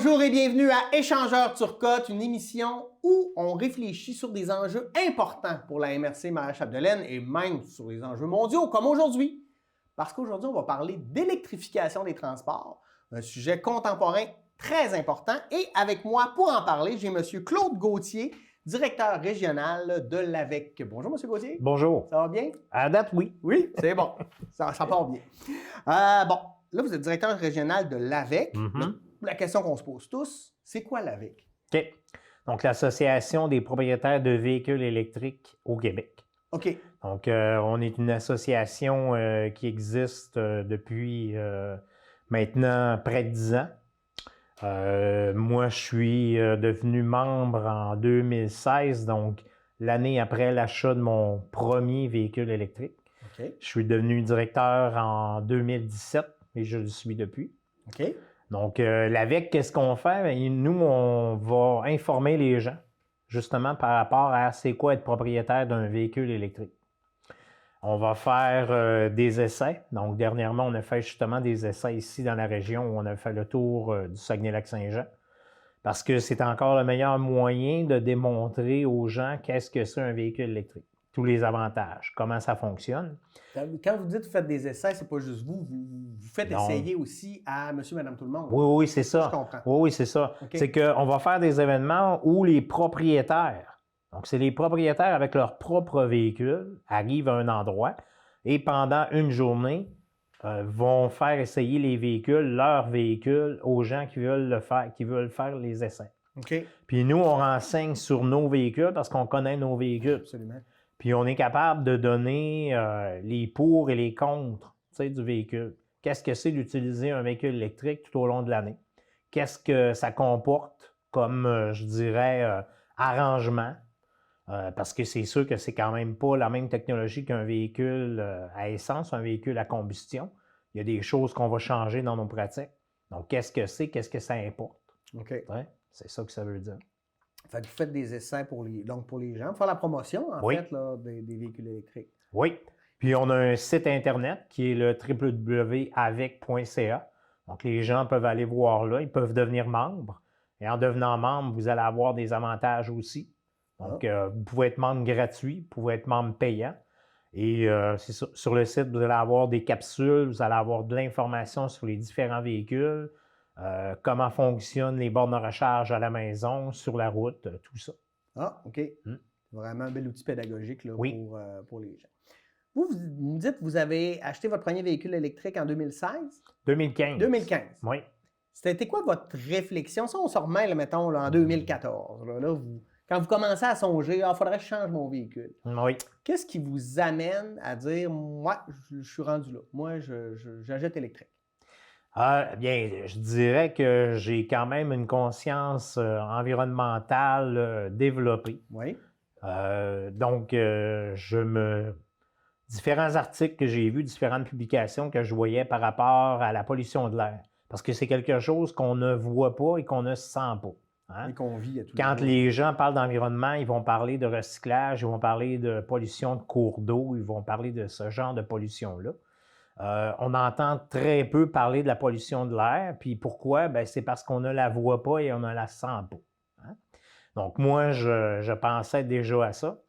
Bonjour et bienvenue à Échangeur Turcotte, une émission où on réfléchit sur des enjeux importants pour la MRC Marie-Chapdelaine et même sur les enjeux mondiaux comme aujourd'hui. Parce qu'aujourd'hui, on va parler d'électrification des transports, un sujet contemporain très important. Et avec moi pour en parler, j'ai M. Claude Gauthier, directeur régional de l'AVEC. Bonjour, M. Gauthier. Bonjour. Ça va bien? À date, oui. Oui, c'est bon. Ça part bien. Bon, là, vous êtes directeur régional de l'AVEC. La question qu'on se pose tous, c'est quoi l'AVEC? OK. Donc, l'Association des propriétaires de véhicules électriques au Québec. OK. Donc, on est une association qui existe depuis maintenant près de 10 ans. Moi, je suis devenu membre en 2016, donc l'année après l'achat de mon premier véhicule électrique. OK. Je suis devenu directeur en 2017 et je le suis depuis. OK. Donc, l'AVEC, qu'est-ce qu'on fait? Nous, on va informer les gens, justement, par rapport à c'est quoi être propriétaire d'un véhicule électrique. On va faire des essais. Donc, dernièrement, on a fait justement des essais ici dans la région où on a fait le tour du Saguenay-Lac-Saint-Jean. Parce que c'est encore le meilleur moyen de démontrer aux gens qu'est-ce que c'est un véhicule électrique. Tous les avantages, comment ça fonctionne. Quand vous dites que vous faites des essais, c'est pas juste vous. Vous faites essayer aussi à monsieur, madame, tout le monde. Oui, c'est ça. Je comprends. Oui, c'est ça. Okay. C'est qu'on va faire des événements où les propriétaires, donc c'est les propriétaires avec leur propre véhicule, arrivent à un endroit et pendant une journée, vont faire essayer les véhicules, leurs véhicules, aux gens qui veulent le faire, qui veulent faire les essais. OK. Puis nous, on renseigne sur nos véhicules parce qu'on connaît nos véhicules. Absolument. Puis on est capable de donner les pour et les contre du véhicule. Qu'est-ce que c'est d'utiliser un véhicule électrique tout au long de l'année? Qu'est-ce que ça comporte comme, je dirais, arrangement? Parce que c'est sûr que c'est quand même pas la même technologie qu'un véhicule à essence, un véhicule à combustion. Il y a des choses qu'on va changer dans nos pratiques. Donc, qu'est-ce que c'est? Qu'est-ce que ça importe? OK. C'est ça que ça veut dire. Fait que vous faites des essais pour les gens, pour faire la promotion, en Oui. fait, là, des véhicules électriques. Oui. Puis, on a un site Internet qui est le www.avec.ca. Donc, les gens peuvent aller voir là. Ils peuvent devenir membres. Et en devenant membre, vous allez avoir des avantages aussi. Donc, vous pouvez être membre gratuit, vous pouvez être membre payant. Et c'est ça. Sur le site, vous allez avoir des capsules, vous allez avoir de l'information sur les différents véhicules, comment fonctionnent les bornes de recharge à la maison, sur la route, tout ça. Ah, OK. C'est vraiment un bel outil pédagogique là, oui. pour les gens. Vous me dites que vous avez acheté votre premier véhicule électrique en 2016? 2015. 2015. Oui. C'était quoi votre réflexion? Ça, on se remet, là, mettons, là, en 2014. Là, quand vous commencez à songer, il faudrait que je change mon véhicule. Oui. Qu'est-ce qui vous amène à dire, moi, je suis rendu là. Moi, j'achète électrique? Bien, je dirais que j'ai quand même une conscience environnementale développée. Oui. Donc, différents articles que j'ai vus, différentes publications que je voyais par rapport à la pollution de l'air. Parce que c'est quelque chose qu'on ne voit pas et qu'on ne sent pas. Hein? Et qu'on vit à tout Quand les gens parlent d'environnement, ils vont parler de recyclage, ils vont parler de pollution de cours d'eau, ils vont parler de ce genre de pollution-là. On entend très peu parler de la pollution de l'air. Puis pourquoi? Ben, c'est parce qu'on ne la voit pas et on ne la sent pas. Hein? Donc moi, je pensais déjà à ça.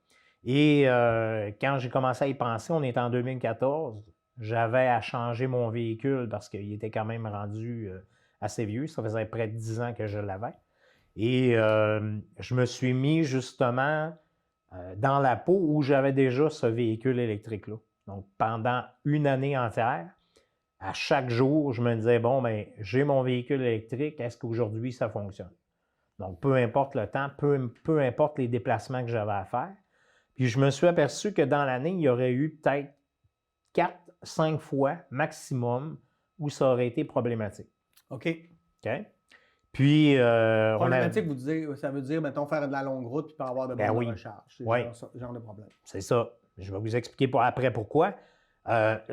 Et quand j'ai commencé à y penser, on est en 2014, j'avais à changer mon véhicule parce qu'il était quand même rendu assez vieux. Ça faisait près de 10 ans que je l'avais. Et je me suis mis justement dans la peau où j'avais déjà ce véhicule électrique-là. Donc, pendant une année entière, à chaque jour, je me disais, bon, ben, j'ai mon véhicule électrique, est-ce qu'aujourd'hui, ça fonctionne? Donc, peu importe le temps, peu importe les déplacements que j'avais à faire. Puis, je me suis aperçu que dans l'année, il y aurait eu peut-être 4-5 fois maximum où ça aurait été problématique. OK. OK? Puis, problématique, ça veut dire, mettons, faire de la longue route puis pas avoir de borne de recharge. C'est genre de problème. C'est ça. Je vais vous expliquer après pourquoi.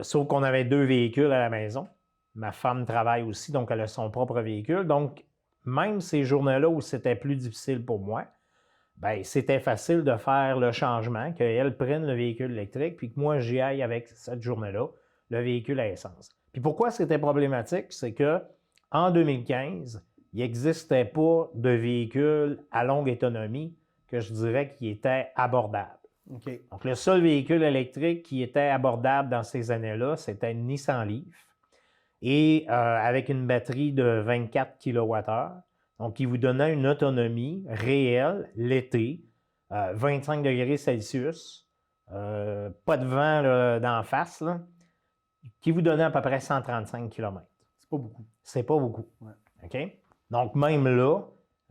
Sauf qu'on avait 2 véhicules à la maison. Ma femme travaille aussi, donc elle a son propre véhicule. Donc, même ces journées-là où c'était plus difficile pour moi, ben c'était facile de faire le changement, qu'elle prenne le véhicule électrique, puis que moi, j'y aille avec cette journée-là, le véhicule à essence. Puis pourquoi c'était problématique? C'est que en 2015, il n'existait pas de véhicule à longue autonomie que je dirais qui était abordable. OK. Donc, le seul véhicule électrique qui était abordable dans ces années-là, c'était une Nissan Leaf et avec une batterie de 24 kWh, donc qui vous donnait une autonomie réelle l'été, 25 degrés Celsius, pas de vent là, d'en face, là, qui vous donnait à peu près 135 km. C'est pas beaucoup. C'est pas beaucoup. Ouais. OK? Donc, même là,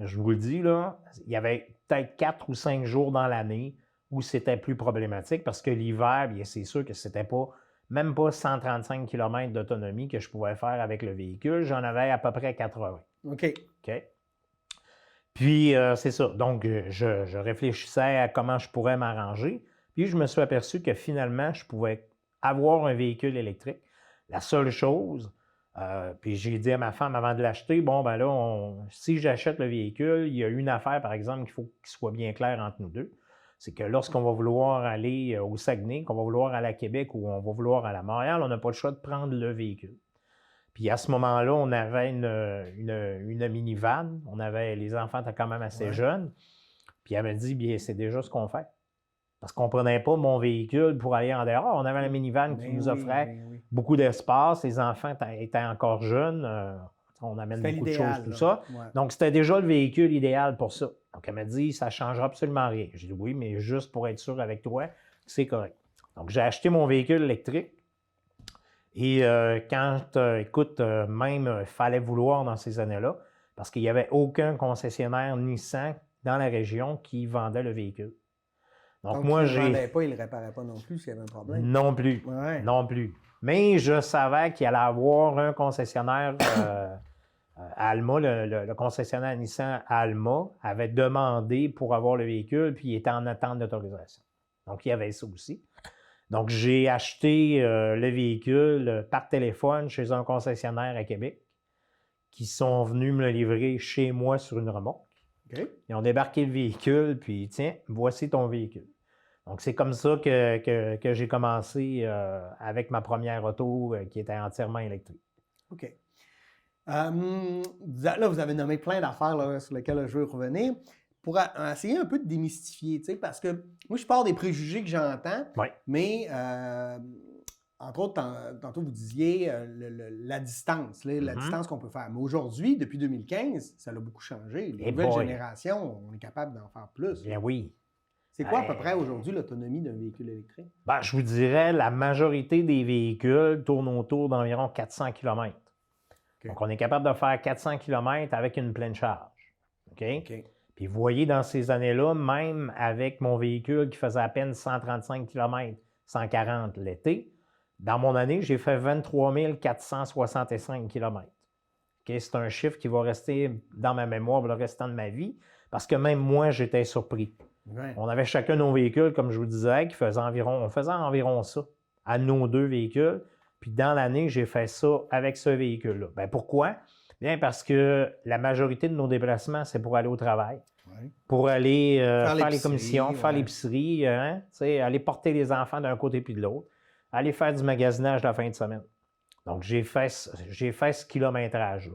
je vous le dis, là, il y avait peut-être 4 ou 5 jours dans l'année où c'était plus problématique parce que l'hiver, bien, c'est sûr que c'était pas, même pas 135 km d'autonomie que je pouvais faire avec le véhicule. J'en avais à peu près 80. OK. OK? Puis, c'est ça. Donc, je réfléchissais à comment je pourrais m'arranger. Puis, je me suis aperçu que finalement, je pouvais avoir un véhicule électrique. La seule chose, puis j'ai dit à ma femme avant de l'acheter, bon, ben là, si j'achète le véhicule, il y a une affaire, par exemple, qu'il faut qu'il soit bien clair entre nous deux. C'est que lorsqu'on va vouloir aller au Saguenay, qu'on va vouloir aller à Québec ou on va vouloir aller à Montréal, on n'a pas le choix de prendre le véhicule. Puis à ce moment-là, on avait une minivan. Les enfants étaient quand même assez jeunes. Puis elle m'a dit, bien, c'est déjà ce qu'on fait. Parce qu'on ne prenait pas mon véhicule pour aller en dehors. On avait la minivan qui nous offrait beaucoup d'espace. Les enfants étaient encore jeunes. On amène beaucoup de choses, tout ça. Ouais. Donc, c'était déjà le véhicule idéal pour ça. Donc, elle m'a dit, ça ne changera absolument rien. J'ai dit, oui, mais juste pour être sûr avec toi, c'est correct. Donc, j'ai acheté mon véhicule électrique. Et écoute, même, il fallait vouloir dans ces années-là, parce qu'il n'y avait aucun concessionnaire Nissan dans la région qui vendait le véhicule. Donc moi, il ne le vendait pas, il ne le réparait pas non plus s'il y avait un problème. Non plus. Ouais. Non plus. Mais je savais qu'il allait avoir un concessionnaire à Alma, le concessionnaire Nissan à Alma avait demandé pour avoir le véhicule, puis il était en attente d'autorisation. Donc, il y avait ça aussi. Donc, j'ai acheté le véhicule par téléphone chez un concessionnaire à Québec qui sont venus me le livrer chez moi sur une remorque. Okay. Ils ont débarqué le véhicule, puis tiens, voici ton véhicule. Donc, c'est comme ça que j'ai commencé avec ma première auto qui était entièrement électrique. OK. Là, vous avez nommé plein d'affaires là, sur lesquelles je veux revenir. Pour essayer un peu de démystifier, parce que moi, je pars des préjugés que j'entends, mais entre autres, tantôt vous disiez la distance, la distance qu'on peut faire. Mais aujourd'hui, depuis 2015, ça a beaucoup changé. Les nouvelles générations, on est capable d'en faire plus. Bien oui. C'est quoi à peu près aujourd'hui l'autonomie d'un véhicule électrique? Ben, je vous dirais, la majorité des véhicules tournent autour d'environ 400 km. Okay. Donc, on est capable de faire 400 km avec une pleine charge. OK? Puis vous voyez, dans ces années-là, même avec mon véhicule qui faisait à peine 135 km, 140 l'été, dans mon année, j'ai fait 23 465 km. Okay? C'est un chiffre qui va rester dans ma mémoire pour le restant de ma vie, parce que même moi, j'étais surpris. Ouais. On avait chacun nos véhicules, comme je vous disais, on faisait environ ça à nos deux véhicules. Puis dans l'année, j'ai fait ça avec ce véhicule-là. Bien, pourquoi? Bien, parce que la majorité de nos déplacements, c'est pour aller au travail, pour aller faire les commissions, faire l'épicerie, aller porter les enfants d'un côté puis de l'autre, aller faire du magasinage la fin de semaine. Donc, j'ai fait ce kilométrage-là.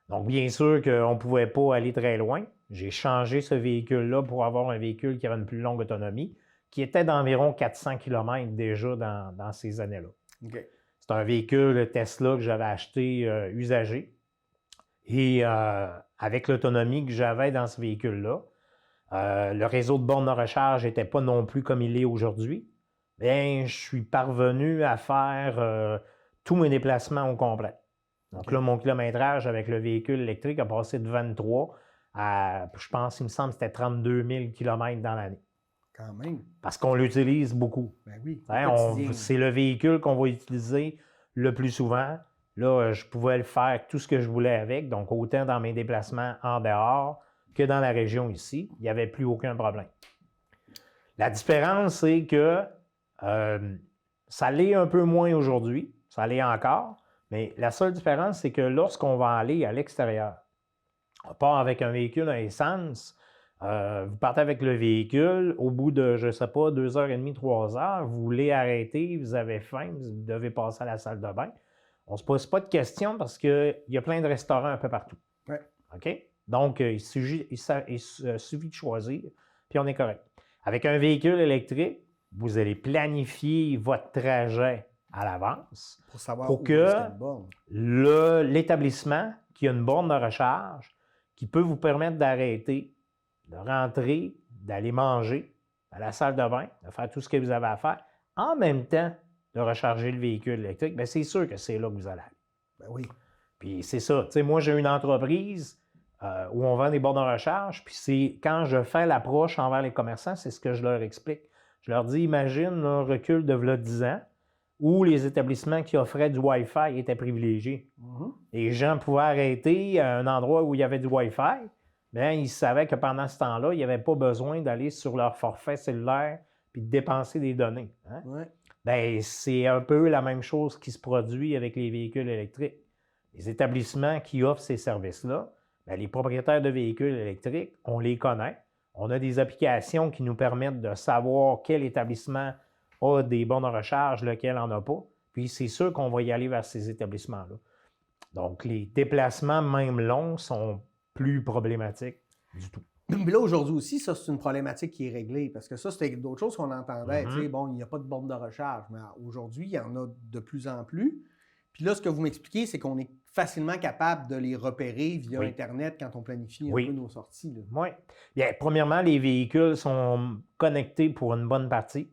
Donc, bien sûr qu'on ne pouvait pas aller très loin. J'ai changé ce véhicule-là pour avoir un véhicule qui avait une plus longue autonomie, qui était d'environ 400 km déjà dans ces années-là. Okay. C'est un véhicule Tesla que j'avais acheté usagé. Et avec l'autonomie que j'avais dans ce véhicule-là, le réseau de bornes de recharge n'était pas non plus comme il est aujourd'hui. Bien, je suis parvenu à faire tous mes déplacements au complet. Donc là, mon kilométrage avec le véhicule électrique a passé de 23 à, je pense, il me semble que c'était 32 000 km dans l'année. Quand même. Parce qu'on l'utilise beaucoup. Ben oui. C'est le véhicule qu'on va utiliser le plus souvent. Là, je pouvais le faire tout ce que je voulais avec, donc autant dans mes déplacements en dehors que dans la région ici. Il n'y avait plus aucun problème. La différence, c'est que ça l'est un peu moins aujourd'hui, ça l'est encore, mais la seule différence, c'est que lorsqu'on va aller à l'extérieur, on part avec un véhicule à essence, vous partez avec le véhicule, au bout de, je ne sais pas, 2h30, 3h, vous voulez arrêter, vous avez faim, vous devez passer à la salle de bain. On ne se pose pas de questions parce qu'il y a plein de restaurants un peu partout. Ouais. OK? Donc, il suffit de choisir, puis on est correct. Avec un véhicule électrique, vous allez planifier votre trajet à l'avance Pour savoir pour où que est-ce qu'il y a une borne. l'établissement qui a une borne de recharge qui peut vous permettre d'arrêter, de rentrer, d'aller manger à la salle de bain, de faire tout ce que vous avez à faire, en même temps de recharger le véhicule électrique, bien, c'est sûr que c'est là que vous allez aller. Ben oui. Puis c'est ça. Tu sais, moi, j'ai une entreprise où on vend des bornes de recharge, puis c'est quand je fais l'approche envers les commerçants, c'est ce que je leur explique. Je leur dis, imagine un recul de v'là 10 ans où les établissements qui offraient du Wi-Fi étaient privilégiés. Les gens pouvaient arrêter à un endroit où il y avait du Wi-Fi. Bien, ils savaient que pendant ce temps-là, il n'y avait pas besoin d'aller sur leur forfait cellulaire puis de dépenser des données. Hein? Ouais. Bien, c'est un peu la même chose qui se produit avec les véhicules électriques. Les établissements qui offrent ces services-là, bien, les propriétaires de véhicules électriques, on les connaît. On a des applications qui nous permettent de savoir quel établissement a des bornes de recharge, lequel n'en a pas. Puis c'est sûr qu'on va y aller vers ces établissements-là. Donc, les déplacements, même longs, sont plus problématiques du tout. Mais là, aujourd'hui aussi, ça, c'est une problématique qui est réglée. Parce que ça, c'était d'autres choses qu'on entendait. Tu sais, bon, il n'y a pas de borne de recharge. Mais aujourd'hui, il y en a de plus en plus. Puis là, ce que vous m'expliquez, c'est qu'on est facilement capable de les repérer via Internet quand on planifie un peu nos sorties. Là. Oui. Bien, premièrement, les véhicules sont connectés pour une bonne partie.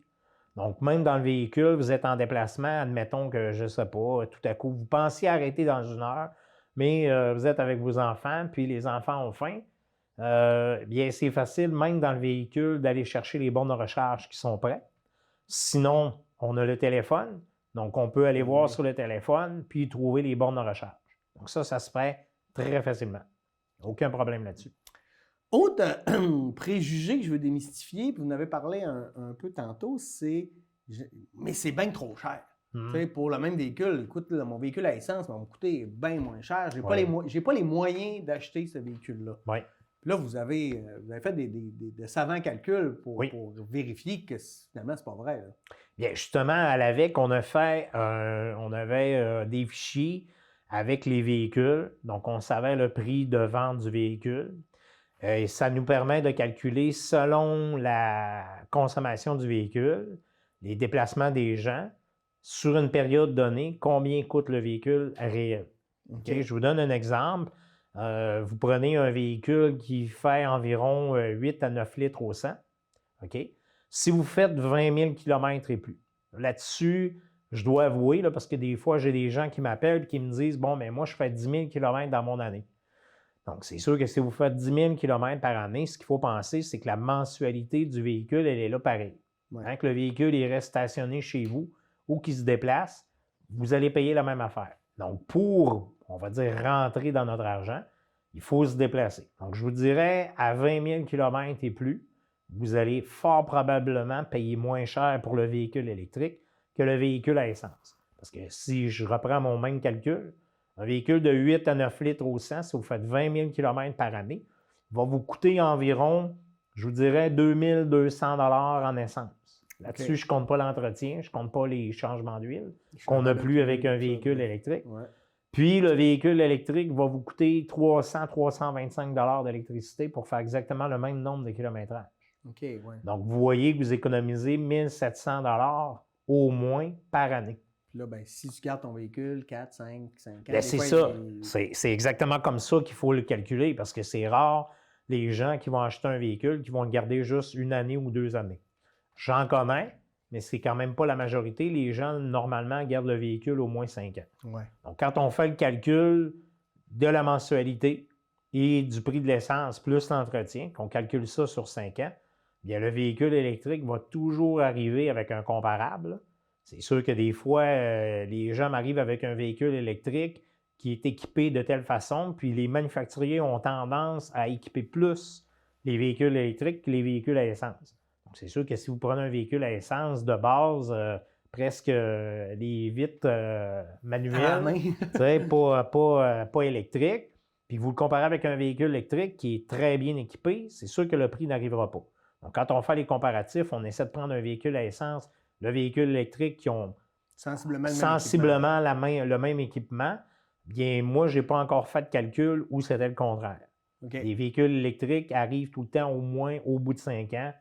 Donc, même dans le véhicule, vous êtes en déplacement, admettons que, je ne sais pas, tout à coup, vous pensiez arrêter dans une heure, mais vous êtes avec vos enfants, puis les enfants ont faim. Bien, c'est facile, même dans le véhicule, d'aller chercher les bornes de recharge qui sont prêtes. Sinon, on a le téléphone. Donc, on peut aller voir sur le téléphone, puis trouver les bornes de recharge. Donc, ça se fait très facilement. Aucun problème là-dessus. Autre préjugé que je veux démystifier, puis vous en avez parlé un peu tantôt, c'est mais c'est bien trop cher. Pour le même véhicule, écoute, là, mon véhicule à essence va me coûter bien moins cher. Je n'ai pas les moyens d'acheter ce véhicule-là. Puis là, vous avez fait des savants calculs pour vérifier que finalement, c'est pas vrai. Là. Bien, justement, à l'AVEC, on avait des fichiers avec les véhicules. Donc, on savait le prix de vente du véhicule. Et ça nous permet de calculer, selon la consommation du véhicule, les déplacements des gens, sur une période donnée, combien coûte le véhicule réel. Okay? Je vous donne un exemple. Vous prenez un véhicule qui fait environ 8 à 9 litres au 100. Okay? Si vous faites 20 000 km et plus, là-dessus, je dois avouer, là, parce que des fois, j'ai des gens qui m'appellent et qui me disent « Bon, mais moi, je fais 10 000 km dans mon année. » Donc, c'est sûr que si vous faites 10 000 km par année, ce qu'il faut penser, c'est que la mensualité du véhicule, elle est là pareil. Hein, que le véhicule il reste stationné chez vous ou qu'il se déplace, vous allez payer la même affaire. Donc, pour, on va dire, rentrer dans notre argent, il faut se déplacer. Donc, je vous dirais, à 20 000 km et plus, vous allez fort probablement payer moins cher pour le véhicule électrique que le véhicule à essence. Parce que si je reprends mon même calcul, un véhicule de 8 à 9 litres au 100, si vous faites 20 000 km par année, va vous coûter environ, je vous dirais, 2 200 $ en essence. Là-dessus, je ne compte pas l'entretien, je ne compte pas les changements d'huile qu'on n'a plus avec un véhicule électrique. Puis, le véhicule électrique va vous coûter 300-325 $ d'électricité pour faire exactement le même nombre de kilométrages. Donc, vous voyez que vous économisez 1 700 $ au moins par année. Puis là, ben, si tu gardes ton véhicule 4, 5 ans... Bien, c'est ça. C'est exactement comme ça qu'il faut le calculer parce que c'est rare les gens qui vont acheter un véhicule qui vont le garder juste 1 année ou 2 années. J'en connais, mais c'est quand même pas la majorité. Les gens, normalement, gardent le véhicule au moins 5 ans. Donc, quand on fait le calcul de la mensualité et du prix de l'essence plus l'entretien, qu'on calcule ça sur 5 ans, bien, le véhicule électrique va toujours arriver avec un comparable. C'est sûr que des fois, les gens m'arrivent avec un véhicule électrique qui est équipé de telle façon, puis les manufacturiers ont tendance à équiper plus les véhicules électriques que les véhicules à essence. Donc, c'est sûr que si vous prenez un véhicule à essence de base, presque les vitres manuelles, pas électriques, puis vous le comparez avec un véhicule électrique qui est très bien équipé, c'est sûr que le prix n'arrivera pas. Donc, quand on fait les comparatifs, on essaie de prendre un véhicule à essence, le véhicule électrique qui ont sensiblement le même équipement. Bien, moi, je n'ai pas encore fait de calcul où c'était le contraire. OK. Les véhicules électriques arrivent tout le temps au moins au bout de 5 ans,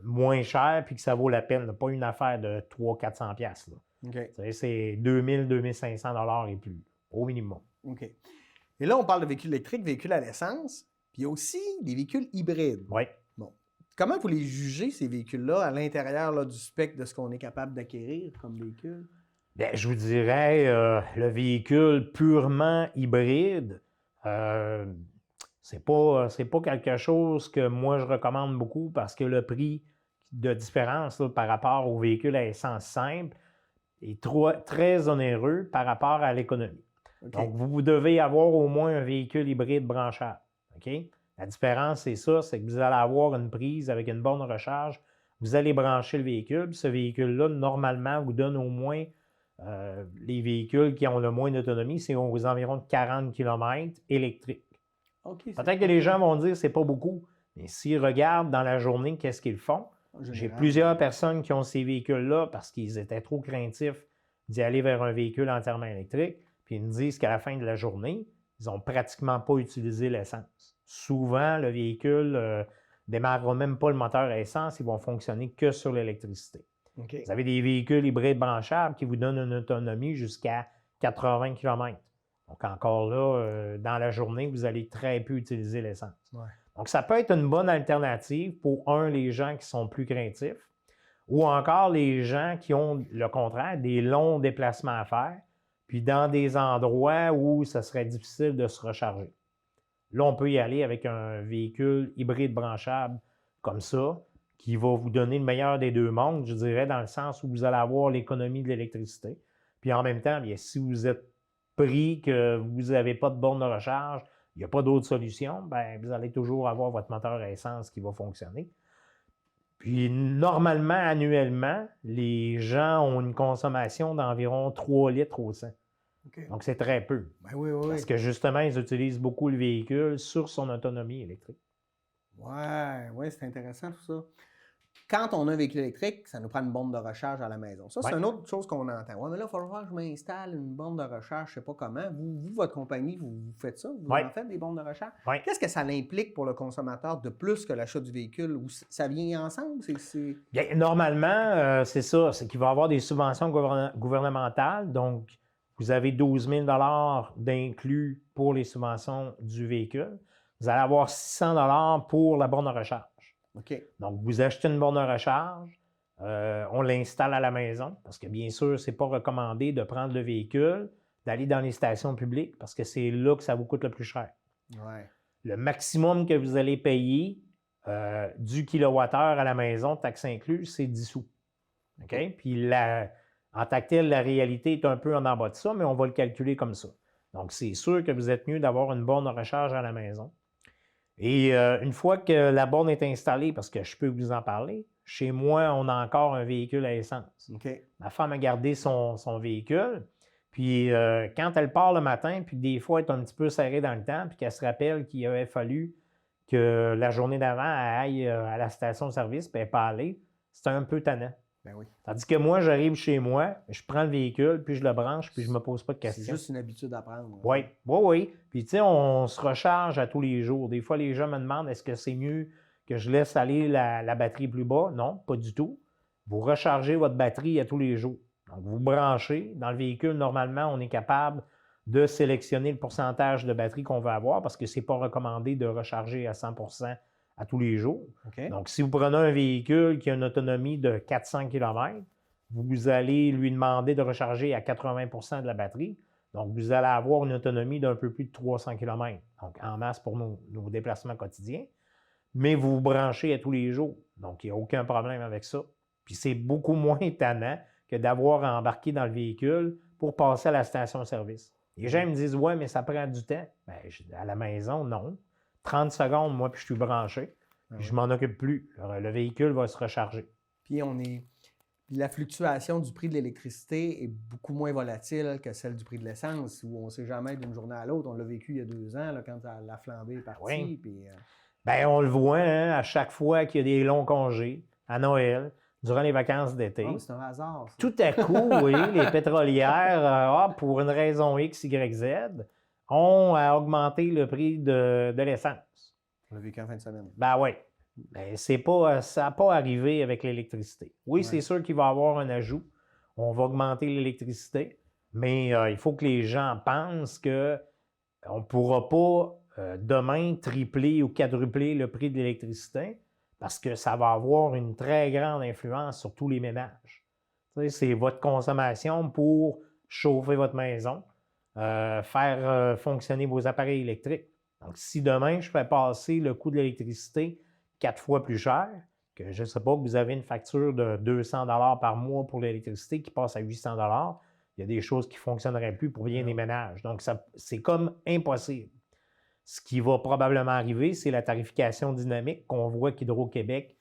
moins cher, puis que ça vaut la peine. Là, pas une affaire de 300-400 $. OK. C'est 2000-2500 $ et plus, au minimum. OK. Et là, on parle de véhicules électriques, véhicules à l'essence, puis il y a aussi des véhicules hybrides. Oui. Bon. Comment vous les jugez, ces véhicules-là, à l'intérieur là, du spectre de ce qu'on est capable d'acquérir comme véhicule? Bien, je vous dirais, le véhicule purement hybride, c'est pas quelque chose que moi je recommande beaucoup parce que le prix de différence là, par rapport au véhicule à essence simple est très onéreux par rapport à l'économie. OK. Donc, vous devez avoir au moins un véhicule hybride branchable. OK? La différence, c'est ça, c'est que vous allez avoir une prise avec une borne de recharge, vous allez brancher le véhicule, puis ce véhicule-là, normalement, vous donne au moins les véhicules qui ont le moins d'autonomie, c'est aux environs de 40 km électriques. OK, Peut-être que les gens vont dire que c'est pas beaucoup, mais s'ils regardent dans la journée, qu'est-ce qu'ils font? J'ai plusieurs personnes qui ont ces véhicules-là parce qu'ils étaient trop craintifs d'y aller vers un véhicule entièrement électrique, puis ils me disent qu'à la fin de la journée, ils n'ont pratiquement pas utilisé l'essence. Souvent, le véhicule ne démarrera même pas le moteur à essence, ils vont fonctionner que sur l'électricité. OK. Vous avez des véhicules hybrides branchables qui vous donnent une autonomie jusqu'à 80 km. Donc encore là, dans la journée, vous allez très peu utiliser l'essence. Ouais. Donc ça peut être une bonne alternative pour, les gens qui sont plus craintifs ou encore les gens qui ont, le contraire, des longs déplacements à faire, puis dans des endroits où ça serait difficile de se recharger. Là, on peut y aller avec un véhicule hybride branchable comme ça, qui va vous donner le meilleur des deux mondes, je dirais, dans le sens où vous allez avoir l'économie de l'électricité. Puis en même temps, bien, si vous êtes pris que vous n'avez pas de borne de recharge, il n'y a pas d'autre solution, bien, vous allez toujours avoir votre moteur à essence qui va fonctionner. Puis normalement, annuellement, les gens ont une consommation d'environ 3 litres au 100. OK. Donc c'est très peu. Ben oui, oui, Parce oui. que justement, ils utilisent beaucoup le véhicule sur son autonomie électrique. Ouais, c'est intéressant tout ça. Quand on a un véhicule électrique, ça nous prend une borne de recharge à la maison. Ça, c'est Ouais. une autre chose qu'on entend. Ouais, mais là, il va falloir que je m'installe une borne de recharge, je ne sais pas comment. Vous, votre compagnie, vous faites ça? Vous Ouais. en faites des bornes de recharge? Ouais. Qu'est-ce que ça implique pour le consommateur de plus que l'achat du véhicule? Ou ça vient ensemble? Bien, normalement, c'est ça, c'est qu'il va y avoir des subventions gouvernementales. Donc, vous avez 12 000 $ d'inclus pour les subventions du véhicule. Vous allez avoir 600 $ pour la borne de recharge. OK. Donc, vous achetez une borne de recharge, on l'installe à la maison, parce que bien sûr, ce n'est pas recommandé de prendre le véhicule, d'aller dans les stations publiques, parce que c'est là que ça vous coûte le plus cher. Ouais. Le maximum que vous allez payer du kilowattheure à la maison, taxe incluse, c'est 10 sous. OK? Puis en tant que tel, la réalité est un peu en bas de ça, mais on va le calculer comme ça. Donc, c'est sûr que vous êtes mieux d'avoir une borne de recharge à la maison. Et une fois que la borne est installée, parce que je peux vous en parler, chez moi, on a encore un véhicule à essence. OK. Ma femme a gardé son véhicule. Puis quand elle part le matin, puis des fois, elle est un petit peu serrée dans le temps, puis qu'elle se rappelle qu'il avait fallu que la journée d'avant, elle aille à la station-service, puis elle n'est pas allée, c'est un peu tannant. Ben oui. Tandis que moi, j'arrive chez moi, je prends le véhicule, puis je le branche, puis je ne me pose pas de C'est questions. juste une habitude à prendre. Oui, oui, oui. Puis, tu sais, on se recharge à tous les jours. Des fois, les gens me demandent, est-ce que c'est mieux que je laisse aller la batterie plus bas? Non, pas du tout. Vous rechargez votre batterie à tous les jours. Donc, vous branchez. Dans le véhicule, normalement, on est capable de sélectionner le pourcentage de batterie qu'on veut avoir parce que ce n'est pas recommandé de recharger à 100% à tous les jours. OK. Donc, si vous prenez un véhicule qui a une autonomie de 400 km, vous allez lui demander de recharger à 80% de la batterie. Donc, vous allez avoir une autonomie d'un peu plus de 300 km, donc en masse pour nos déplacements quotidiens. Mais vous vous branchez à tous les jours, donc il n'y a aucun problème avec ça. Puis c'est beaucoup moins tannant que d'avoir embarqué dans le véhicule pour passer à la station-service. Les gens me disent « Ouais, mais ça prend du temps. » Bien, à la maison, non. 30 secondes, moi, puis je suis branché. Puis je ne m'en occupe plus. Le véhicule va se recharger. Puis la fluctuation du prix de l'électricité est beaucoup moins volatile que celle du prix de l'essence, où on ne sait jamais d'une journée à l'autre. On l'a vécu il y a 2 ans, là, quand la flambée est partie. Oui. Puis, Bien, on le voit hein, à chaque fois qu'il y a des longs congés, à Noël, durant les vacances d'été. oh, c'est un hasard. Ça. Tout à coup, oui, les pétrolières, pour une raison X, Y, Z, ont augmenté le prix de l'essence. On l'a vécu en fin de semaine. Ben oui. Ben, ça n'a pas arrivé avec l'électricité. Oui, c'est sûr qu'il va y avoir un ajout. On va augmenter l'électricité, mais il faut que les gens pensent qu'on ne pourra pas demain tripler ou quadrupler le prix de l'électricité parce que ça va avoir une très grande influence sur tous les ménages. C'est votre consommation pour chauffer votre maison, faire fonctionner vos appareils électriques. Donc, si demain, je fais passer le coût de l'électricité 4 fois plus cher, que je ne sais pas, que vous avez une facture de 200 $ par mois pour l'électricité qui passe à 800 $, il y a des choses qui ne fonctionneraient plus pour bien des ménages. Donc, c'est comme impossible. Ce qui va probablement arriver, c'est la tarification dynamique qu'on voit qu'Hydro-Québec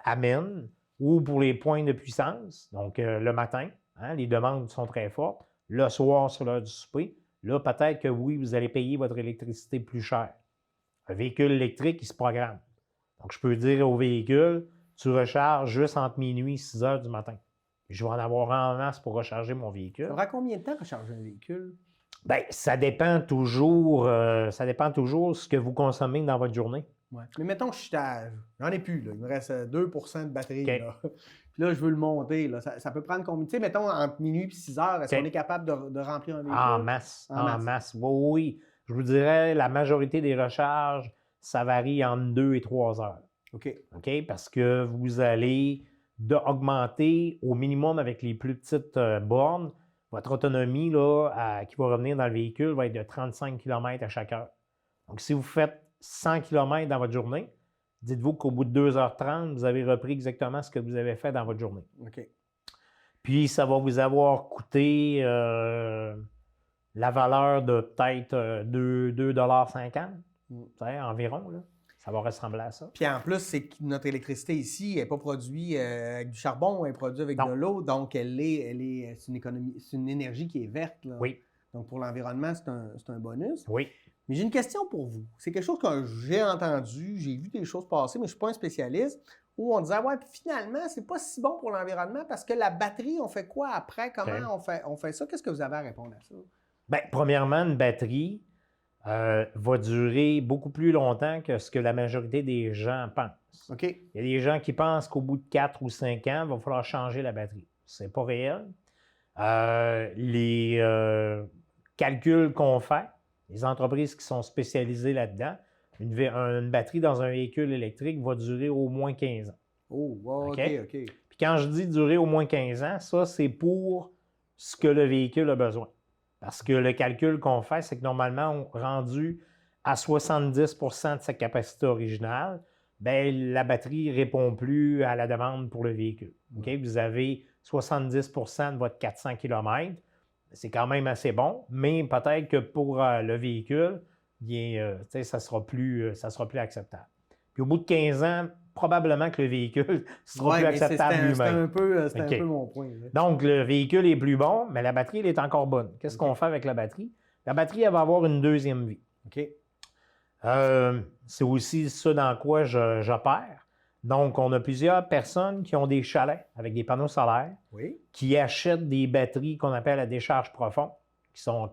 amène, ou pour les points de puissance, donc le matin, les demandes sont très fortes, le soir sur l'heure du souper, là, peut-être que oui, vous allez payer votre électricité plus cher. Un véhicule électrique, il se programme. Donc, je peux dire au véhicule, tu recharges juste entre minuit et 6 heures du matin. Je vais en avoir en masse pour recharger mon véhicule. Ça prend combien de temps recharger un véhicule? Bien, ça dépend toujours de ce que vous consommez dans votre journée. Ouais. Mais mettons que j'en ai plus, là. Il me reste 2 % de batterie. Okay. Là. Puis là, je veux le monter. Là. Ça peut prendre combien? Tu sais, mettons, entre minuit et 6 heures, est-ce qu'on est capable de remplir un véhicule? En masse. Oui. Je vous dirais, la majorité des recharges, ça varie entre 2 et 3 heures. OK. Parce que vous allez augmenter au minimum avec les plus petites bornes. Votre autonomie là, qui va revenir dans le véhicule va être de 35 km à chaque heure. Donc, si vous faites 100 km dans votre journée, dites-vous qu'au bout de 2h30, vous avez repris exactement ce que vous avez fait dans votre journée. OK. Puis, ça va vous avoir coûté la valeur de peut-être 2,50 $, environ. Là. Ça va ressembler à ça. Puis en plus, c'est que notre électricité ici n'est pas produite avec du charbon, elle est produite avec de l'eau, donc c'est une énergie qui est verte. Là. Oui. Donc pour l'environnement, c'est un bonus. Oui. Mais j'ai une question pour vous. C'est quelque chose que j'ai entendu, j'ai vu des choses passer, mais je ne suis pas un spécialiste, où on disait, ouais, puis finalement, c'est pas si bon pour l'environnement parce que la batterie, on fait quoi après? Comment on fait ça? Qu'est-ce que vous avez à répondre à ça? Bien, premièrement, une batterie va durer beaucoup plus longtemps que ce que la majorité des gens pensent. OK. Il y a des gens qui pensent qu'au bout de 4 ou 5 ans, il va falloir changer la batterie. C'est pas réel. Les calculs qu'on fait, les entreprises qui sont spécialisées là-dedans, une batterie dans un véhicule électrique va durer au moins 15 ans. Oh, wow, OK. Puis quand je dis durer au moins 15 ans, ça, c'est pour ce que le véhicule a besoin. Parce que le calcul qu'on fait, c'est que normalement, rendu à 70 % de sa capacité originale, bien, la batterie ne répond plus à la demande pour le véhicule. Okay? Vous avez 70 % de votre 400 km. C'est quand même assez bon, mais peut-être que pour le véhicule, bien, ça sera plus acceptable. Puis au bout de 15 ans, probablement que le véhicule sera plus acceptable lui-même. C'était un peu mon point. Là. Donc, le véhicule est plus bon, mais la batterie, elle est encore bonne. Qu'est-ce qu'on fait avec la batterie? La batterie, elle va avoir une deuxième vie. OK. C'est aussi ça dans quoi j'opère. Donc, on a plusieurs personnes qui ont des chalets avec des panneaux solaires, qui achètent des batteries qu'on appelle à décharge profonde,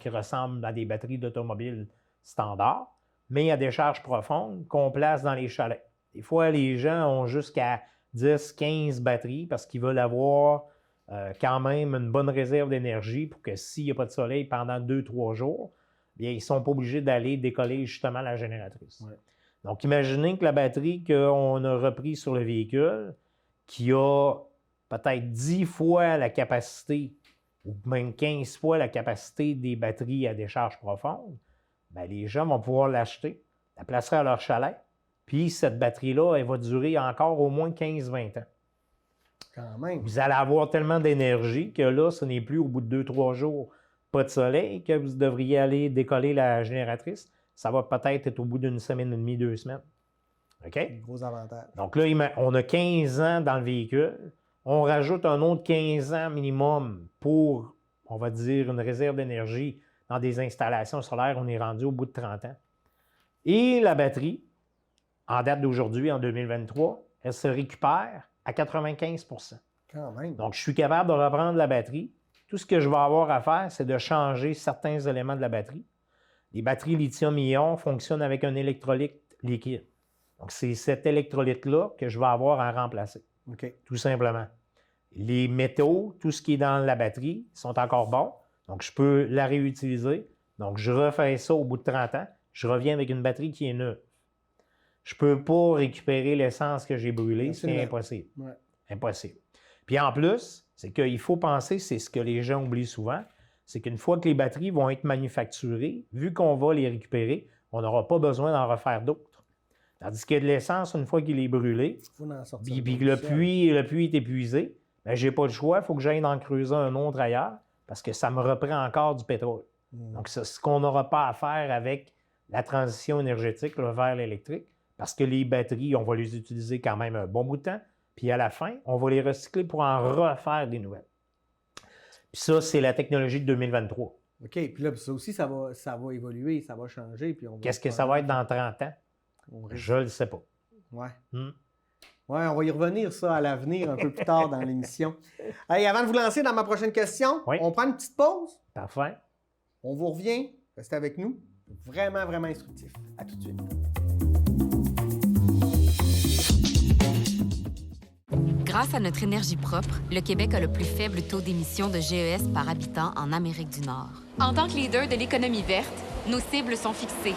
qui ressemblent à des batteries d'automobile standard, mais à décharge profonde qu'on place dans les chalets. Des fois, les gens ont jusqu'à 10, 15 batteries parce qu'ils veulent avoir quand même une bonne réserve d'énergie pour que s'il n'y a pas de soleil pendant 2-3 jours, bien, ils ne sont pas obligés d'aller décoller justement la génératrice. Ouais. Donc, imaginez que la batterie qu'on a reprise sur le véhicule, qui a peut-être 10 fois la capacité, ou même 15 fois la capacité des batteries à décharge profonde, bien, les gens vont pouvoir l'acheter, la placer à leur chalet, puis cette batterie-là, elle va durer encore au moins 15-20 ans. Quand même. Vous allez avoir tellement d'énergie que là, ce n'est plus au bout de 2-3 jours, pas de soleil, que vous devriez aller décoller la génératrice. Ça va peut-être être au bout d'une semaine et demie, 2 semaines. OK? Gros avantage. Donc là, on a 15 ans dans le véhicule. On rajoute un autre 15 ans minimum pour, on va dire, une réserve d'énergie dans des installations solaires. On est rendu au bout de 30 ans. Et la batterie, en date d'aujourd'hui, en 2023, elle se récupère à 95 %. Quand même. Donc, je suis capable de reprendre la batterie. Tout ce que je vais avoir à faire, c'est de changer certains éléments de la batterie. Les batteries lithium-ion fonctionnent avec un électrolyte liquide. Donc, c'est cet électrolyte-là que je vais avoir à remplacer, tout simplement. Les métaux, tout ce qui est dans la batterie, sont encore bons. Donc, je peux la réutiliser. Donc, je refais ça au bout de 30 ans. Je reviens avec une batterie qui est neuve. Je ne peux pas récupérer l'essence que j'ai brûlée. C'est impossible. Ouais. Impossible. Puis en plus, c'est qu'il faut penser, c'est ce que les gens oublient souvent, c'est qu'une fois que les batteries vont être manufacturées, vu qu'on va les récupérer, on n'aura pas besoin d'en refaire d'autres. Tandis que de l'essence, une fois qu'il est brûlé, puis le puits est épuisé, bien, je n'ai pas le choix, il faut que j'aille en creuser un autre ailleurs parce que ça me reprend encore du pétrole. Donc, c'est ce qu'on n'aura pas à faire avec la transition énergétique vers l'électrique parce que les batteries, on va les utiliser quand même un bon bout de temps, puis à la fin, on va les recycler pour en refaire des nouvelles. Puis ça, c'est la technologie de 2023. OK, puis là, ça aussi, ça va évoluer, ça va changer. Qu'est-ce que ça va être dans 30 ans? Je ne le sais pas. Oui. Ouais, on va y revenir, ça, à l'avenir, un peu plus tard dans l'émission. Hey, avant de vous lancer dans ma prochaine question, on prend une petite pause. Parfait. On vous revient. Restez avec nous. Vraiment, vraiment instructif. À tout de suite. Grâce à notre énergie propre, le Québec a le plus faible taux d'émissions de GES par habitant en Amérique du Nord. En tant que leader de l'économie verte, nos cibles sont fixées.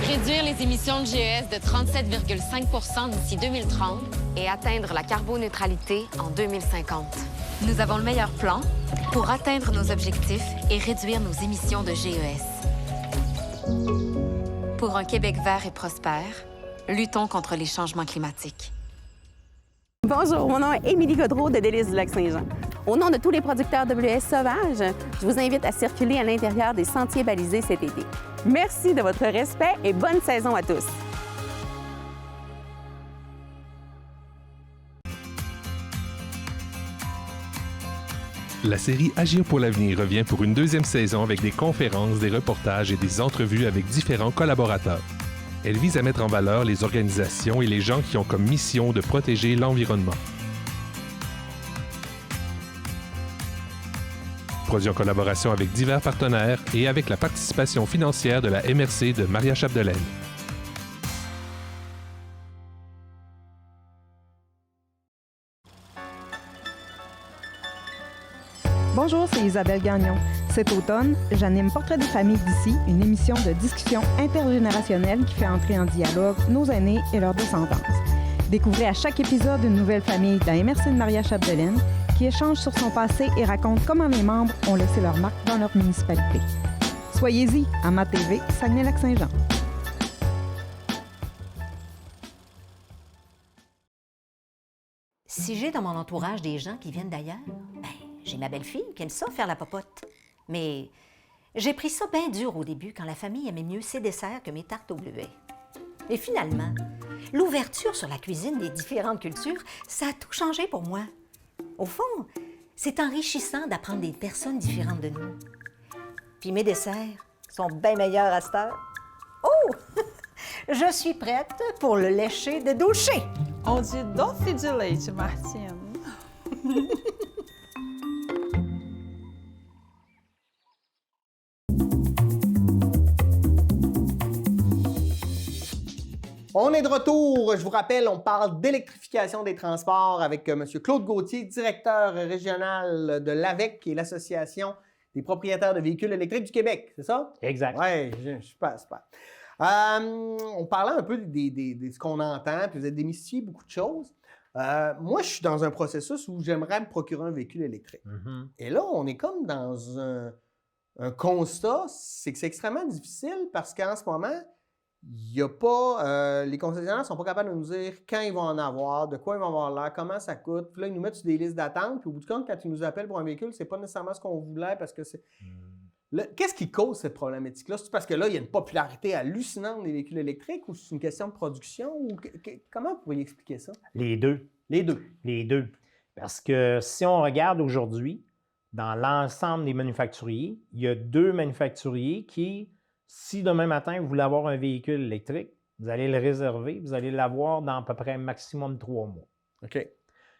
Réduire les émissions de GES de 37,5 % d'ici 2030 et atteindre la carboneutralité en 2050. Nous avons le meilleur plan pour atteindre nos objectifs et réduire nos émissions de GES. Pour un Québec vert et prospère, luttons contre les changements climatiques. Bonjour, mon nom est Émilie Godreau de Délices du Lac-Saint-Jean. Au nom de tous les producteurs WS Sauvage, je vous invite à circuler à l'intérieur des sentiers balisés cet été. Merci de votre respect et bonne saison à tous. La série Agir pour l'avenir revient pour une deuxième saison avec des conférences, des reportages et des entrevues avec différents collaborateurs. Elle vise à mettre en valeur les organisations et les gens qui ont comme mission de protéger l'environnement. Produit en collaboration avec divers partenaires et avec la participation financière de la MRC de Maria Chapdelaine. Bonjour, c'est Isabelle Gagnon. Cet automne, j'anime Portrait des familles d'ici, une émission de discussion intergénérationnelle qui fait entrer en dialogue nos aînés et leurs descendants. Découvrez à chaque épisode une nouvelle famille de la MRC de Maria Chapdelaine qui échange sur son passé et raconte comment les membres ont laissé leur marque dans leur municipalité. Soyez-y à MaTV, Saguenay-Lac-Saint-Jean. Si j'ai dans mon entourage des gens qui viennent d'ailleurs, ben, j'ai ma belle-fille qui aime ça faire la popote. Mais j'ai pris ça bien dur au début quand la famille aimait mieux ses desserts que mes tartes au bleuet. Et finalement, l'ouverture sur la cuisine des différentes cultures, ça a tout changé pour moi. Au fond, c'est enrichissant d'apprendre des personnes différentes de nous. Puis mes desserts sont bien meilleurs à cette heure. Oh! Je suis prête pour le lécher de doucher. On dit doce du leite, Martine. On est de retour. Je vous rappelle, on parle d'électrification des transports avec M. Claude Gauthier, directeur régional de l'AVEQ, qui est l'Association des propriétaires de véhicules électriques du Québec. C'est ça? Exact. Oui, super. On parlait un peu de ce qu'on entend, puis vous avez démystifié beaucoup de choses. Moi, je suis dans un processus où j'aimerais me procurer un véhicule électrique. Et là, on est comme dans un constat, c'est que c'est extrêmement difficile parce qu'en ce moment, il y a pas, les concessionnaires ne sont pas capables de nous dire quand ils vont en avoir, de quoi ils vont avoir l'air, comment ça coûte. Puis là, ils nous mettent sur des listes d'attente. Puis au bout du compte, quand ils nous appellent pour un véhicule, c'est pas nécessairement ce qu'on voulait parce que c'est... Qu'est-ce qui cause cette problématique-là? C'est parce que là, il y a une popularité hallucinante des véhicules électriques ou c'est une question de production? Ou comment vous pourriez expliquer ça? Les deux. Les deux. Les deux. Parce que si on regarde aujourd'hui, dans l'ensemble des manufacturiers, il y a 2 manufacturiers qui, si demain matin, vous voulez avoir un véhicule électrique, vous allez le réserver, vous allez l'avoir dans à peu près un maximum de 3 mois. OK.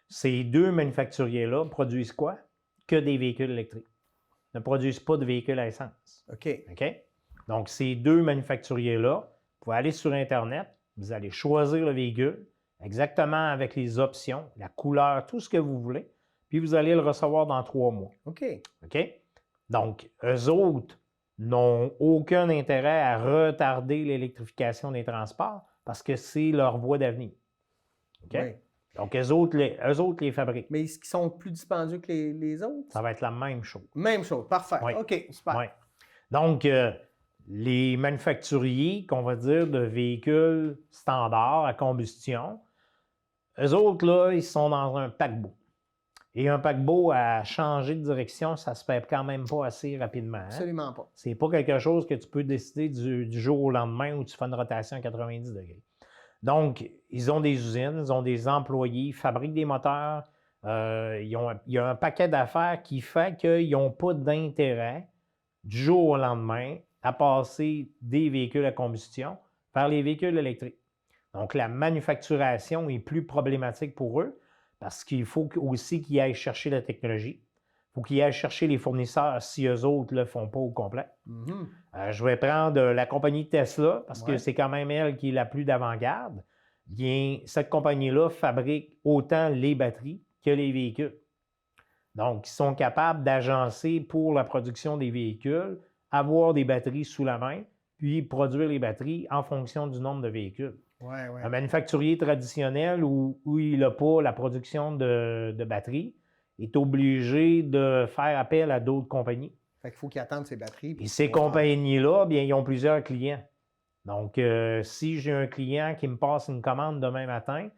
Ces 2 manufacturiers-là produisent quoi? Que des véhicules électriques. Ne produisent pas de véhicules à essence. OK. OK? Donc, ces deux manufacturiers-là, vous pouvez aller sur Internet, vous allez choisir le véhicule, exactement avec les options, la couleur, tout ce que vous voulez, puis vous allez le recevoir dans 3 mois. OK. OK? Donc, eux autres n'ont aucun intérêt à retarder l'électrification des transports parce que c'est leur voie d'avenir. OK? Oui. Donc, eux autres les fabriquent. Mais est-ce qu'ils sont plus dispendieux que les autres? Ça va être la même chose. Même chose. Parfait. Oui. OK, super. Oui. Donc, les manufacturiers, qu'on va dire, de véhicules standards à combustion, eux autres, là, ils sont dans un paquebot. Et un paquebot à changer de direction, ça se fait quand même pas assez rapidement. Hein? Absolument pas. C'est pas quelque chose que tu peux décider du jour au lendemain où tu fais une rotation à 90 degrés. Donc, ils ont des usines, ils ont des employés, ils fabriquent des moteurs. Il y a un paquet d'affaires qui fait qu'ils n'ont pas d'intérêt du jour au lendemain à passer des véhicules à combustion vers les véhicules électriques. Donc, la manufacturation est plus problématique pour eux parce qu'il faut aussi qu'ils aillent chercher la technologie. Il faut qu'ils aillent chercher les fournisseurs si eux autres ne le font pas au complet. Mhm. Je vais prendre la compagnie Tesla parce Ouais. que c'est quand même elle qui est la plus d'avant-garde. Bien, cette compagnie-là fabrique autant les batteries que les véhicules. Donc, ils sont capables d'agencer pour la production des véhicules, avoir des batteries sous la main, puis produire les batteries en fonction du nombre de véhicules. Ouais, ouais. Un manufacturier traditionnel où il n'a pas la production de batteries est obligé de faire appel à d'autres compagnies. Fait qu'il faut qu'ils attendent ces batteries. Et ces compagnies-là, bien, ils ont plusieurs clients. Donc, si j'ai un client qui me passe une commande demain matin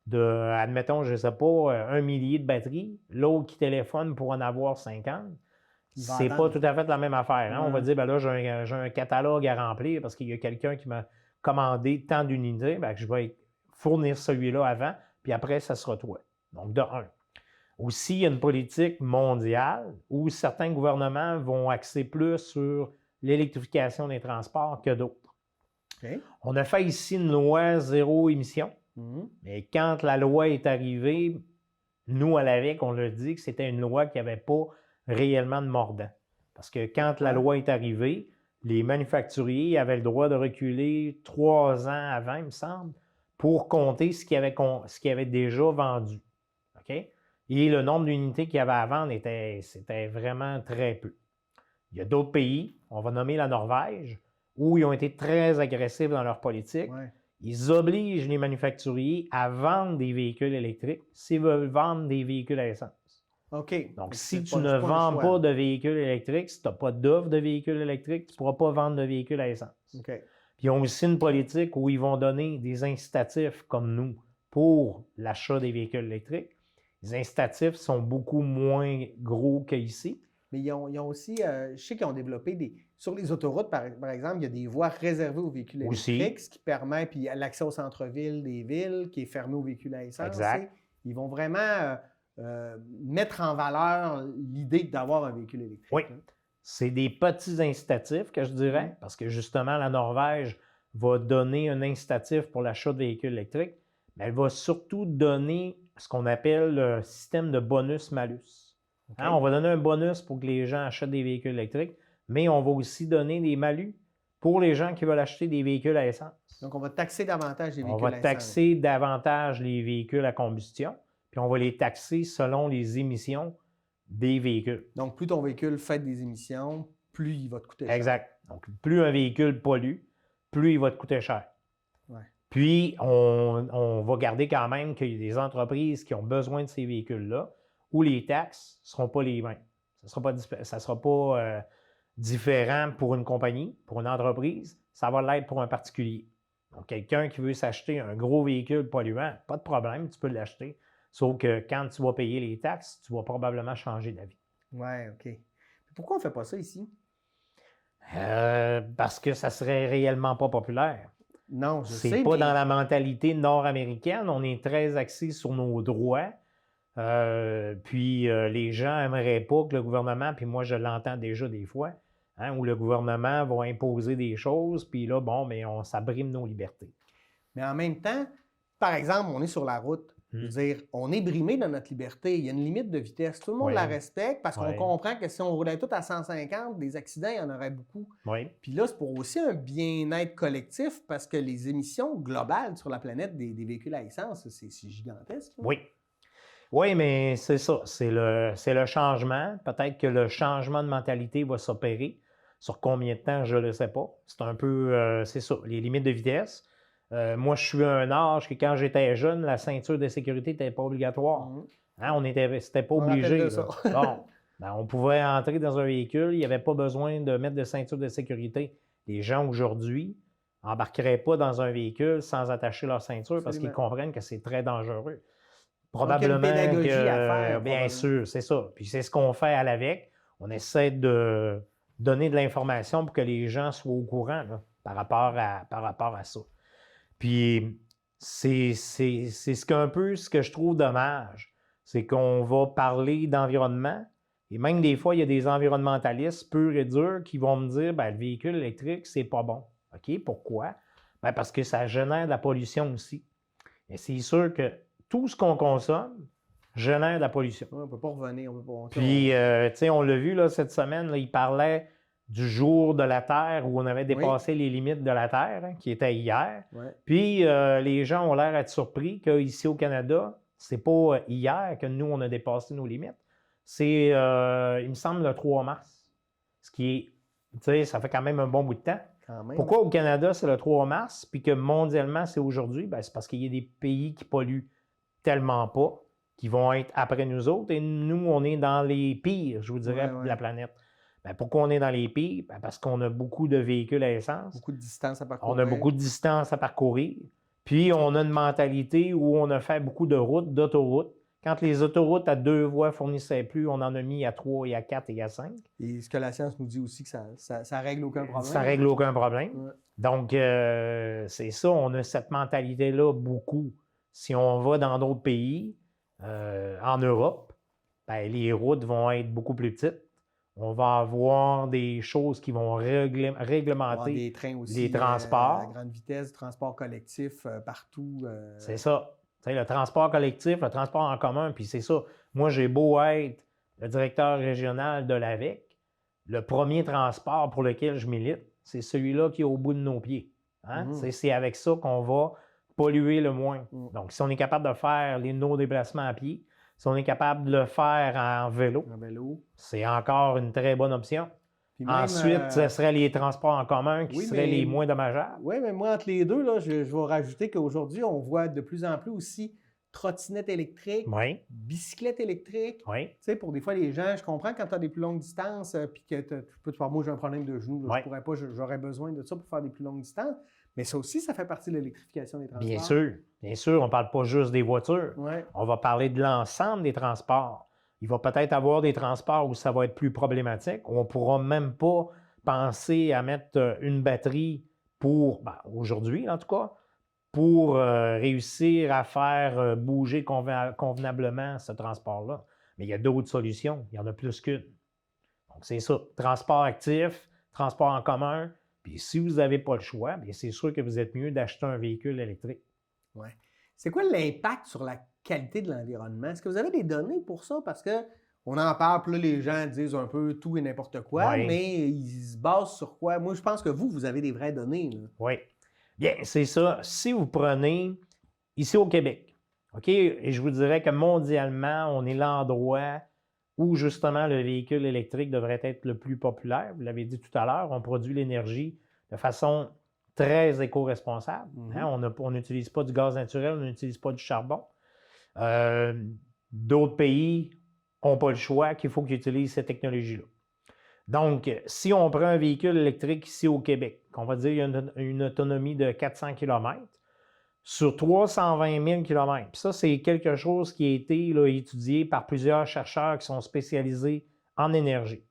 de, admettons, je ne sais pas, 1 millier de batteries, l'autre qui téléphone pour en avoir 50, Il va c'est pas attendre. tout à fait la même affaire. Hein? On va Ouais. dire, ben là, j'ai un catalogue à remplir parce qu'il y a quelqu'un qui m'a commandé tant d'unités, ben, je vais fournir celui-là avant, puis après, ça sera toi. Donc, de un. Aussi, il y a une politique mondiale où certains gouvernements vont axer plus sur l'électrification des transports que d'autres. OK. On a fait ici une loi zéro émission, Mhm. mais quand la loi est arrivée, nous, à l'AVEC, on l'a dit que c'était une loi qui n'avait pas réellement de mordant. Parce que quand la loi est arrivée, les manufacturiers avaient le droit de reculer 3 ans avant, il me semble, pour compter ce qu'ils avaient déjà vendu. OK? Et le nombre d'unités qu'il y avait à vendre, c'était vraiment très peu. Il y a d'autres pays, on va nommer la Norvège, où ils ont été très agressifs dans leur politique. Ouais. Ils obligent les manufacturiers à vendre des véhicules électriques s'ils veulent vendre des véhicules à essence. OK. Donc, C'est si tu pas- ne c'est pas un vends choix. pas de véhicules électriques, si tu n'as pas d'offre de véhicules électriques, tu ne pourras pas vendre de véhicules à essence. OK. Puis ils ont aussi une politique où ils vont donner des incitatifs comme nous pour l'achat des véhicules électriques. Les incitatifs sont beaucoup moins gros qu'ici. Mais ils ont aussi, je sais qu'ils ont développé sur les autoroutes, par exemple, il y a des voies réservées aux véhicules Aussi. électriques, ce qui permet, puis l'accès au centre-ville des villes qui est fermé aux véhicules à essence. Exact. tu sais. Ils vont vraiment mettre en valeur l'idée d'avoir un véhicule électrique. Oui. là. C'est des petits incitatifs que je dirais, parce que justement, la Norvège va donner un incitatif pour l'achat de véhicules électriques, mais elle va surtout donner ce qu'on appelle le système de bonus-malus. Hein, on va donner un bonus pour que les gens achètent des véhicules électriques, mais on va aussi donner des malus pour les gens qui veulent acheter des véhicules à essence. Donc, on va taxer davantage les On véhicules à va essence. taxer davantage les véhicules à combustion, puis on va les taxer selon les émissions des véhicules. Donc, plus ton véhicule fait des émissions, plus il va te coûter cher. Exact. Donc, plus un véhicule pollue, plus il va te coûter cher. Ouais. Puis, on va garder quand même qu'il y a des entreprises qui ont besoin de ces véhicules-là où les taxes ne seront pas les mêmes. Ça ne sera pas différent pour une compagnie, pour une entreprise. Ça va l'être pour un particulier. Donc, quelqu'un qui veut s'acheter un gros véhicule polluant, pas de problème, tu peux l'acheter. Sauf que quand tu vas payer les taxes, tu vas probablement changer d'avis. Oui, OK. Pourquoi on ne fait pas ça ici? Parce que ça serait réellement pas populaire. Non, je sais. C'est pas mais- dans la mentalité nord-américaine. On est très axé sur nos droits. Puis les gens n'aimeraient pas que le gouvernement, puis moi je l'entends déjà des fois, hein, où le gouvernement va imposer des choses, puis là, bon, mais ça brime nos libertés. Mais en même temps, par exemple, on est sur la route. Je veux dire, on est brimé dans notre liberté. Il y a une limite de vitesse. Tout le monde Oui. la respecte parce qu'on Oui. comprend que si on roulait tout à 150, des accidents, il y en aurait beaucoup. Oui. Puis là, c'est pour aussi un bien-être collectif parce que les émissions globales sur la planète des véhicules à essence, c'est gigantesque. Là. Oui. Oui, mais c'est ça. C'est le changement. Peut-être que le changement de mentalité va s'opérer. Sur combien de temps, je ne le sais pas. C'est un peu, c'est ça, les limites de vitesse. Moi, je suis à un âge que quand j'étais jeune, la ceinture de sécurité n'était pas obligatoire. Hein, c'était pas On rappelle obligé. de là. ça. Bon, ben, on pouvait entrer dans un véhicule, il n'y avait pas besoin de mettre de ceinture de sécurité. Les gens aujourd'hui n'embarqueraient pas dans un véhicule sans attacher leur ceinture parce qu'ils Absolument. comprennent que c'est très dangereux. Donc, il y a une Probablement pédagogie que, à faire, bien probablement. sûr, c'est ça. Puis c'est ce qu'on fait à l'AVEC. On essaie de donner de l'information pour que les gens soient au courant là, par rapport à ça. Puis c'est un peu ce que je trouve dommage, c'est qu'on va parler d'environnement et même des fois, il y a des environnementalistes purs et durs qui vont me dire ben, le véhicule électrique, c'est pas bon. OK, pourquoi? Ben, parce que ça génère de la pollution aussi. Et c'est sûr que tout ce qu'on consomme génère de la pollution. On ne peut pas revenir. Puis, tu sais, on l'a vu là, cette semaine, là, il parlait du jour de la Terre où on avait dépassé les limites de la Terre, hein, qui était hier. Ouais. Puis, les gens ont l'air d'être surpris qu'ici au Canada, c'est pas hier que nous, on a dépassé nos limites. C'est, il me semble, le 3 mars. Ce qui est, tu sais, ça fait quand même un bon bout de temps. Quand même. Pourquoi au Canada, c'est le 3 mars, puis que mondialement, c'est aujourd'hui? Ben, c'est parce qu'il y a des pays qui polluent tellement pas, qui vont être après nous autres, et nous, on est dans les pires, je vous dirais, de la planète. Ben, pourquoi on est dans les pires? Ben, parce qu'on a beaucoup de véhicules à essence. Beaucoup de distance à parcourir. On a beaucoup de distance à parcourir. Puis, on a une mentalité où on a fait beaucoup de routes, d'autoroutes. Quand les autoroutes à 2 voies fournissaient plus, on en a mis à 3 et à 4 et à 5. Et ce que la science nous dit aussi, que ça règle aucun problème. Ça règle aucun problème. Ouais. Donc, c'est ça, on a cette mentalité-là beaucoup. Si on va dans d'autres pays, en Europe, ben, les routes vont être beaucoup plus petites. On va avoir des choses qui vont réglementer des trains aussi, les transports. à grande vitesse, transport collectif partout. C'est ça. Tu sais, le transport collectif, le transport en commun, puis c'est ça. Moi, j'ai beau être le directeur régional de l'AVEC, le premier transport pour lequel je milite, c'est celui-là qui est au bout de nos pieds. Hein? C'est avec ça qu'on va polluer le moins. Donc, si on est capable de faire nos déplacements à pied, si on est capable de le faire en vélo, c'est encore une très bonne option. Puis même, ensuite, ce serait les transports en commun qui seraient les moins dommageables. Oui, mais moi, entre les deux, là, je vais rajouter qu'aujourd'hui, on voit de plus en plus aussi trottinettes électriques, bicyclettes électriques. Oui. Tu sais, pour des fois, les gens, je comprends quand tu as des plus longues distances, puis que tu peux te faire, moi, j'ai un problème de genou, là, je pourrais pas, j'aurais besoin de ça pour faire des plus longues distances. Mais ça aussi, ça fait partie de l'électrification des transports. Bien sûr, on ne parle pas juste des voitures. Ouais. On va parler de l'ensemble des transports. Il va peut-être avoir des transports où ça va être plus problématique. On ne pourra même pas penser à mettre une batterie pour, aujourd'hui en tout cas, pour réussir à faire bouger convenablement ce transport-là. Mais il y a d'autres solutions. Il y en a plus qu'une. Donc, c'est ça. Transport actif, transport en commun. Puis si vous n'avez pas le choix, bien, c'est sûr que vous êtes mieux d'acheter un véhicule électrique. Oui. C'est quoi l'impact sur la qualité de l'environnement? Est-ce que vous avez des données pour ça? Parce qu'on en parle, puis là, les gens disent un peu tout et n'importe quoi, mais ils se basent sur quoi? Moi, je pense que vous avez des vraies données. Là. Oui. Bien, c'est ça. Si vous prenez ici au Québec, OK, et je vous dirais que mondialement, on est l'endroit où justement le véhicule électrique devrait être le plus populaire. Vous l'avez dit tout à l'heure, on produit l'énergie de façon très éco-responsable. Hein? On n'utilise pas du gaz naturel, on n'utilise pas du charbon. D'autres pays n'ont pas le choix qu'il faut qu'ils utilisent cette technologie-là. Donc, si on prend un véhicule électrique ici au Québec, qu'on va dire une autonomie de 400 km, sur 320 000 km. Puis ça, c'est quelque chose qui a été là, étudié par plusieurs chercheurs qui sont spécialisés en énergie.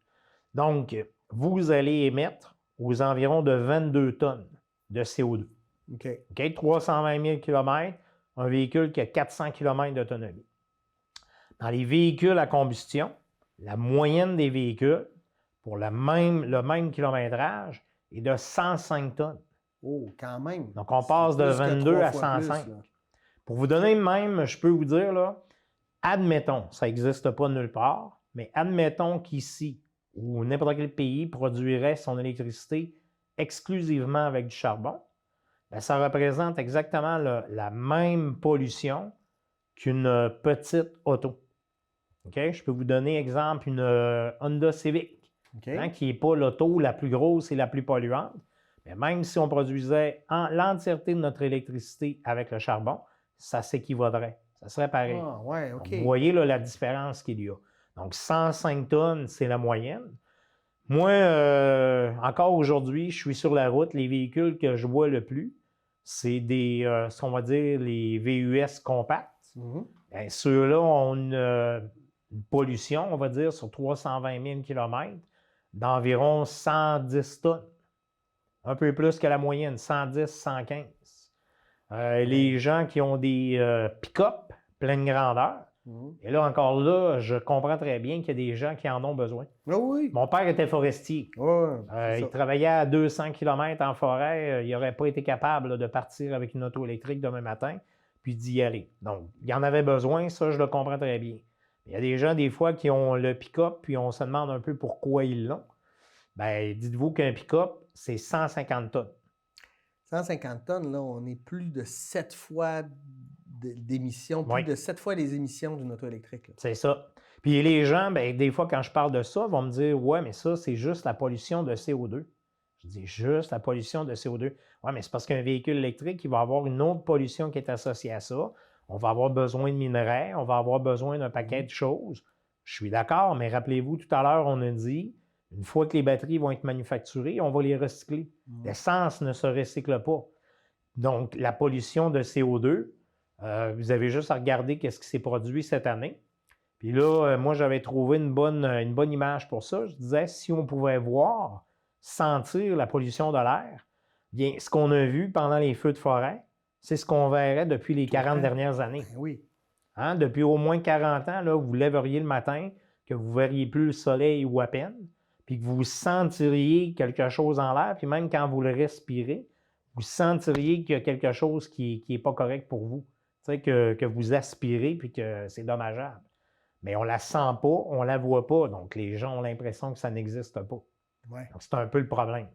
Donc, vous allez émettre aux environs de 22 tonnes de CO2. OK? 320 000 km, un véhicule qui a 400 km d'autonomie. Dans les véhicules à combustion, la moyenne des véhicules pour le même kilométrage est de 105 tonnes. Oh, quand même. Donc, on passe de 22 à 105. Pour vous donner même, je peux vous dire, là, admettons, ça n'existe pas nulle part, mais admettons qu'ici, ou n'importe quel pays produirait son électricité exclusivement avec du charbon, bien, ça représente exactement la même pollution qu'une petite auto. Okay? Je peux vous donner exemple une Honda Civic, qui n'est pas l'auto la plus grosse et la plus polluante. Mais même si on produisait l'entièreté de notre électricité avec le charbon, ça s'équivaudrait. Ça serait pareil. Ah, ouais, OK. Donc, vous voyez là, la différence qu'il y a. Donc, 105 tonnes, c'est la moyenne. Moi, encore aujourd'hui, je suis sur la route. Les véhicules que je vois le plus, c'est ce qu'on va dire les VUS compacts. Bien, ceux-là ont une pollution, on va dire, sur 320 000 km d'environ 110 tonnes. Un peu plus que la moyenne, 110, 115. Les gens qui ont des pick-up pleine grandeur, et là, encore là, je comprends très bien qu'il y a des gens qui en ont besoin. Oui. Mon père était forestier. Il travaillait à 200 km en forêt. Il n'aurait pas été capable de partir avec une auto électrique demain matin puis d'y aller. Donc, il en avait besoin, ça, je le comprends très bien. Il y a des gens, des fois, qui ont le pick-up, puis on se demande un peu pourquoi ils l'ont. Bien, dites-vous qu'un pick-up, c'est 150 tonnes. 150 tonnes, là, on est plus de 7 fois d'émissions, plus de 7 fois les émissions d'une auto électrique. Là. C'est ça. Puis les gens, bien, des fois, quand je parle de ça, vont me dire « Ouais, mais ça, c'est juste la pollution de CO2. » Je dis « Juste la pollution de CO2. » Oui, mais c'est parce qu'un véhicule électrique, il va avoir une autre pollution qui est associée à ça. On va avoir besoin de minerais, on va avoir besoin d'un paquet de choses. Je suis d'accord, mais rappelez-vous, tout à l'heure, on a dit, une fois que les batteries vont être manufacturées, on va les recycler. L'essence ne se recycle pas. Donc, la pollution de CO2, vous avez juste à regarder ce qui s'est produit cette année. Puis là, moi, j'avais trouvé une bonne image pour ça. Je disais, si on pouvait voir, sentir la pollution de l'air, bien, ce qu'on a vu pendant les feux de forêt, c'est ce qu'on verrait depuis les 40 dernières années. Oui. Hein? Depuis au moins 40 ans, là, vous lèveriez le matin, que vous ne verriez plus le soleil ou à peine, puis que vous sentiriez quelque chose en l'air, puis même quand vous le respirez, vous sentiriez qu'il y a quelque chose qui n'est pas correct pour vous. Tu sais, que vous aspirez, puis que c'est dommageable. Mais on ne la sent pas, on ne la voit pas, donc les gens ont l'impression que ça n'existe pas. Ouais. Donc c'est un peu le problème.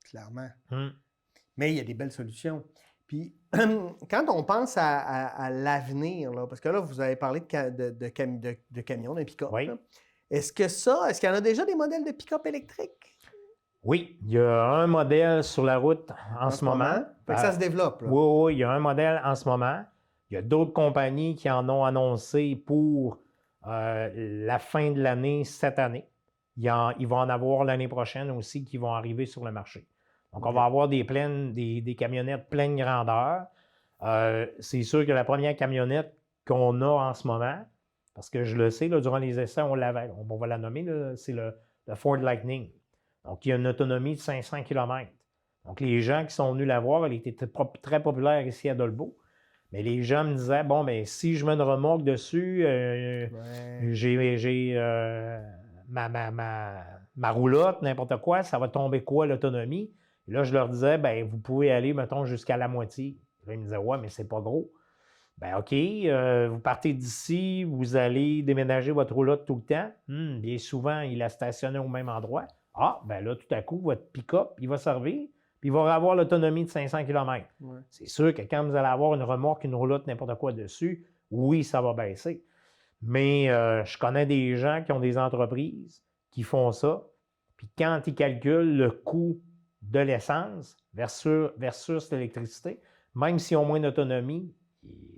Clairement. Mais il y a des belles solutions. Puis, quand on pense à l'avenir, là, parce que là, vous avez parlé de camions, d'un pick-up. Oui. Est-ce qu'il y en a déjà des modèles de pick-up électriques? Oui, il y a un modèle sur la route en ce moment. Fait que ça se développe. Là. Oui, il y a un modèle en ce moment. Il y a d'autres compagnies qui en ont annoncé pour la fin de l'année, cette année. Il va en avoir l'année prochaine aussi qui vont arriver sur le marché. Donc, on va avoir des camionnettes pleine grandeur. C'est sûr que la première camionnette qu'on a en ce moment, parce que je le sais, là, durant les essais, on va la nommer, c'est le Ford Lightning. Donc, il y a une autonomie de 500 km. Donc, les gens qui sont venus la voir, elle était très populaire ici à Dolbeau. Mais les gens me disaient, bon, bien, si je mets une remorque dessus, j'ai ma roulotte, n'importe quoi, ça va tomber quoi l'autonomie? Et là, je leur disais, bien, vous pouvez aller, mettons, jusqu'à la moitié. Là, ils me disaient, ouais, mais c'est pas gros. Bien, OK, vous partez d'ici, vous allez déménager votre roulotte tout le temps. Bien souvent, il a stationné au même endroit. Ah, bien là, tout à coup, votre pick-up, il va servir, puis il va avoir l'autonomie de 500 km. Ouais. C'est sûr que quand vous allez avoir une remorque, une roulotte, n'importe quoi dessus, oui, ça va baisser. Mais je connais des gens qui ont des entreprises qui font ça, puis quand ils calculent le coût de l'essence versus l'électricité, même s'ils ont moins d'autonomie,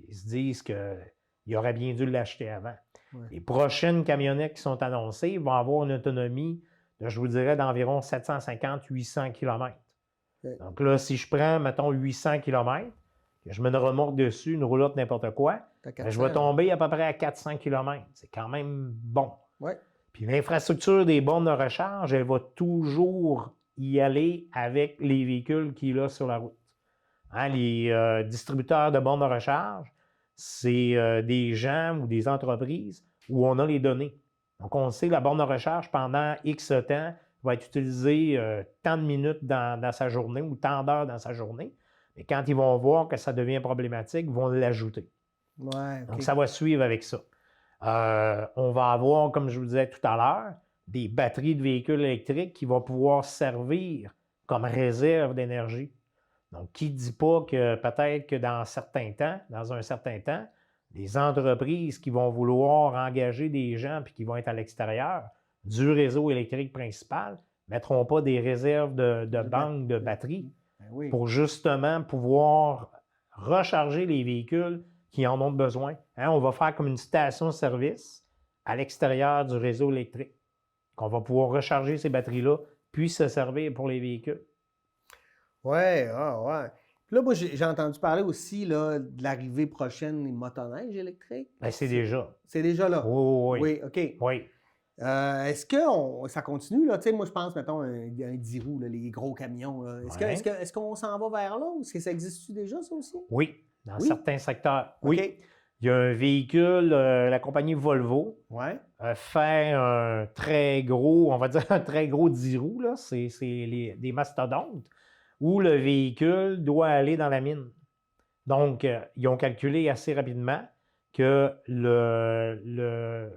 ils se disent qu'ils auraient bien dû l'acheter avant. Ouais. Les prochaines camionnettes qui sont annoncées vont avoir une autonomie, je vous dirais, d'environ 750-800 km. Okay. Donc là, si je prends, mettons, 800 km, que je mets une remorque dessus, une roulotte, n'importe quoi, je vais tomber à peu près à 400 km. C'est quand même bon. Ouais. Puis l'infrastructure des bornes de recharge, elle va toujours y aller avec les véhicules qu'il a sur la route. Hein, les distributeurs de bornes de recharge, c'est des gens ou des entreprises où on a les données. Donc, on sait que la borne de recharge, pendant X temps, va être utilisée tant de minutes dans sa journée ou tant d'heures dans sa journée. Mais quand ils vont voir que ça devient problématique, ils vont l'ajouter. Ouais, Donc, OK. ça va suivre avec ça. On va avoir, comme je vous disais tout à l'heure, des batteries de véhicules électriques qui vont pouvoir servir comme réserve d'énergie. Donc, qui ne dit pas que peut-être que dans un certain temps, des entreprises qui vont vouloir engager des gens puis qui vont être à l'extérieur du réseau électrique principal ne mettront pas des réserves de banques de batteries Ben oui. pour justement pouvoir recharger les véhicules qui en ont besoin. Hein, on va faire comme une station-service à l'extérieur du réseau électrique. On va pouvoir recharger ces batteries-là, puis se servir pour les véhicules. Ouais, ouais. Puis là, moi, j'ai entendu parler aussi là, de l'arrivée prochaine des motoneiges électriques. Ben, c'est déjà. C'est déjà là. Oui, oui, Oui, OK. oui. Est-ce que ça continue, là? Tu sais, moi, je pense, mettons, un 10 roues, là, les gros camions. Là. Est-ce qu'on s'en va vers là? Est-ce que ça existe-tu déjà, ça aussi? Oui, dans Oui? certains secteurs. Oui. OK. Il y a un véhicule, la compagnie Volvo Ouais. fait un très gros, on va dire un très gros 10 roues, là. C'est des mastodontes, où le véhicule doit aller dans la mine. Donc, ils ont calculé assez rapidement que le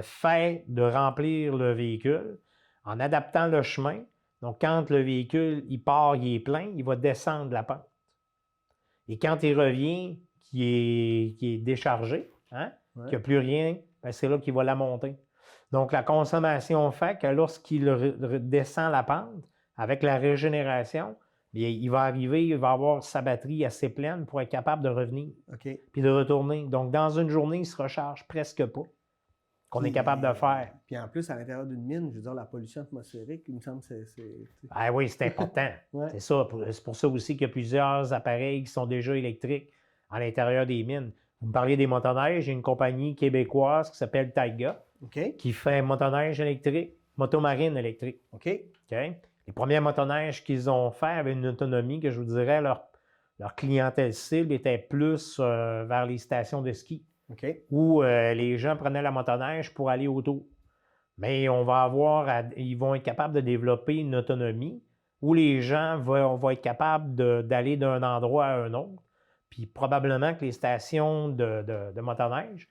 fait de remplir le véhicule, en adaptant le chemin, donc quand le véhicule il part, il est plein, il va descendre la pente. Et quand il revient, qui est déchargé, hein, Ouais. qu'il n'y a plus rien, ben c'est là qu'il va la monter. Donc, la consommation fait que lorsqu'il descend la pente, avec la régénération, bien, il va arriver, il va avoir sa batterie assez pleine pour être capable de revenir, OK. puis de retourner. Donc, dans une journée, il se recharge presque pas, qu'on est Puis, capable de faire. Puis en plus, à l'intérieur d'une mine, je veux dire, la pollution atmosphérique, il me semble que c'est... Ah oui, c'est important. Ouais. C'est ça. C'est pour ça aussi qu'il y a plusieurs appareils qui sont déjà électriques à l'intérieur des mines. Vous me parliez des motoneiges, j'ai une compagnie québécoise qui s'appelle Taiga, OK. qui fait motoneige électrique, motomarine électrique. OK. OK? Les premiers motoneiges qu'ils ont fait avaient une autonomie que je vous dirais, leur clientèle cible était plus vers les stations de ski, OK. où les gens prenaient la motoneige pour aller autour. Mais on va ils vont être capables de développer une autonomie où les gens vont être capables d'aller d'un endroit à un autre. Puis probablement que les stations de motoneige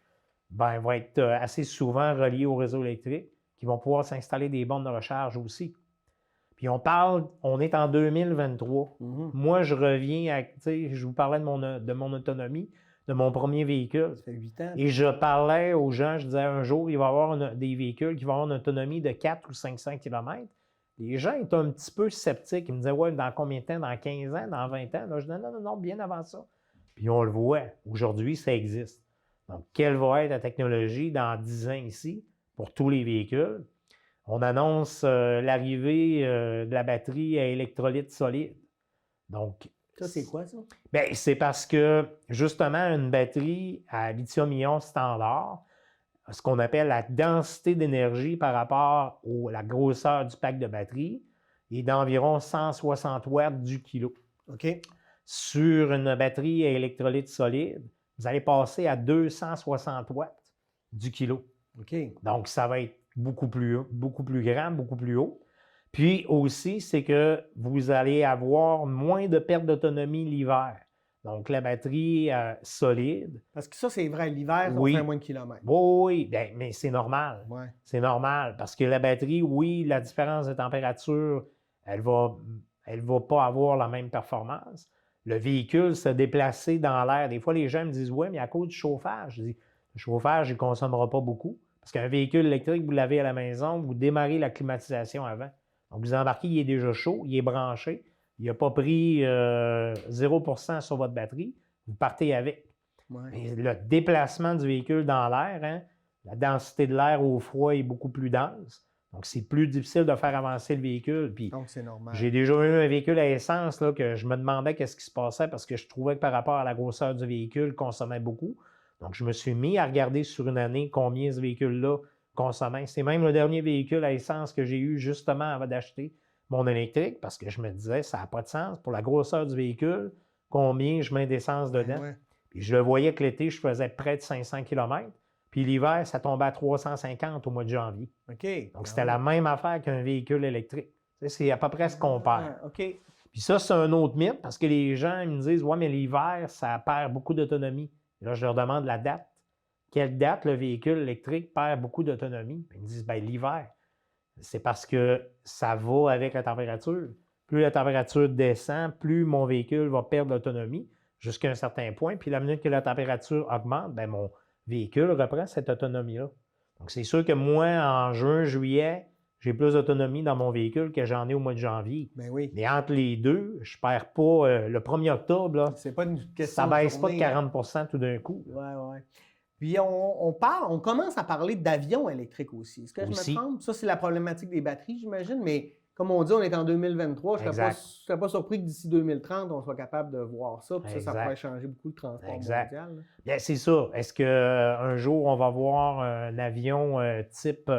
vont être assez souvent reliées au réseau électrique, qui vont pouvoir s'installer des bornes de recharge aussi. Puis on est en 2023. Mhm. Moi, je reviens je vous parlais de mon autonomie, de mon premier véhicule. Ça fait 8 ans. Et je parlais aux gens, je disais un jour, il va y avoir des véhicules qui vont avoir une autonomie de 400 ou 500 km. Les gens étaient un petit peu sceptiques. Ils me disaient, ouais, dans combien de temps? Dans 15 ans? Dans 20 ans? Là, je disais, non, bien avant ça. Puis on le voit. Aujourd'hui, ça existe. Donc, quelle va être la technologie dans 10 ans ici pour tous les véhicules? On annonce l'arrivée de la batterie à électrolyte solide. Donc, Ça, c'est quoi, ça? bien, c'est parce que, justement, une batterie à lithium-ion standard, ce qu'on appelle la densité d'énergie par rapport à la grosseur du pack de batterie, est d'environ 160 watts du kilo. OK. Sur une batterie à électrolyte solide, vous allez passer à 260 watts du kilo. OK. Donc, ça va être beaucoup plus grand, beaucoup plus haut. Puis aussi, c'est que vous allez avoir moins de perte d'autonomie l'hiver. Donc, la batterie solide. Parce que ça, c'est vrai, l'hiver, Oui. on fait moins de kilomètres. Oui, bien, mais c'est normal. Ouais. C'est normal parce que la batterie, oui, la différence de température, elle va pas avoir la même performance. Le véhicule se déplacer dans l'air. Des fois, les gens me disent, oui, mais à cause du chauffage. Je dis, le chauffage, il ne consommera pas beaucoup. Parce qu'un véhicule électrique, vous l'avez à la maison, vous démarrez la climatisation avant. Donc, vous embarquez, il est déjà chaud, il est branché, il n'a pas pris 0% sur votre batterie, vous partez avec. Ouais. Mais le déplacement du véhicule dans l'air, hein, la densité de l'air au froid est beaucoup plus dense. Donc, c'est plus difficile de faire avancer le véhicule. Puis, Donc, c'est normal. j'ai déjà eu un véhicule à essence là, que je me demandais qu'est-ce qui se passait parce que je trouvais que par rapport à la grosseur du véhicule, il consommait beaucoup. Donc, je me suis mis à regarder sur une année combien ce véhicule-là consommait. C'est même le dernier véhicule à essence que j'ai eu justement avant d'acheter mon électrique parce que je me disais, ça n'a pas de sens pour la grosseur du véhicule, combien je mets d'essence dedans. Ouais. Puis je le voyais que l'été, je faisais près de 500 km. Puis l'hiver, ça tombait à 350 au mois de janvier. OK. Donc, c'était la même affaire qu'un véhicule électrique. Tu sais, c'est à peu près ce qu'on perd. OK. Puis ça, c'est un autre mythe parce que les gens ils me disent « Ouais, mais l'hiver, ça perd beaucoup d'autonomie. » Là, je leur demande la date. Quelle date le véhicule électrique perd beaucoup d'autonomie? Ils me disent « Bien, l'hiver. » C'est parce que ça va avec la température. Plus la température descend, plus mon véhicule va perdre l'autonomie jusqu'à un certain point. Puis la minute que la température augmente, bien, mon véhicule reprend cette autonomie-là. Donc, c'est sûr que moi, en juin, juillet, j'ai plus d'autonomie dans mon véhicule que j'en ai au mois de janvier. Ben oui. Mais entre les deux, je ne perds pas. Le 1er octobre, là, C'est pas une question ça ne baisse de pas de journée, 40 tout d'un coup. Oui, oui. Puis on commence à parler d'avions électriques aussi. Est-ce que je Aussi. me trompe? Ça, c'est la problématique des batteries, j'imagine, mais comme on dit, on est en 2023. Je ne serais pas surpris que d'ici 2030, on soit capable de voir ça. Puis ça Exact. pourrait changer beaucoup le transport Exact. mondial. Là. Bien, c'est ça. Est-ce qu'un jour, on va voir un avion type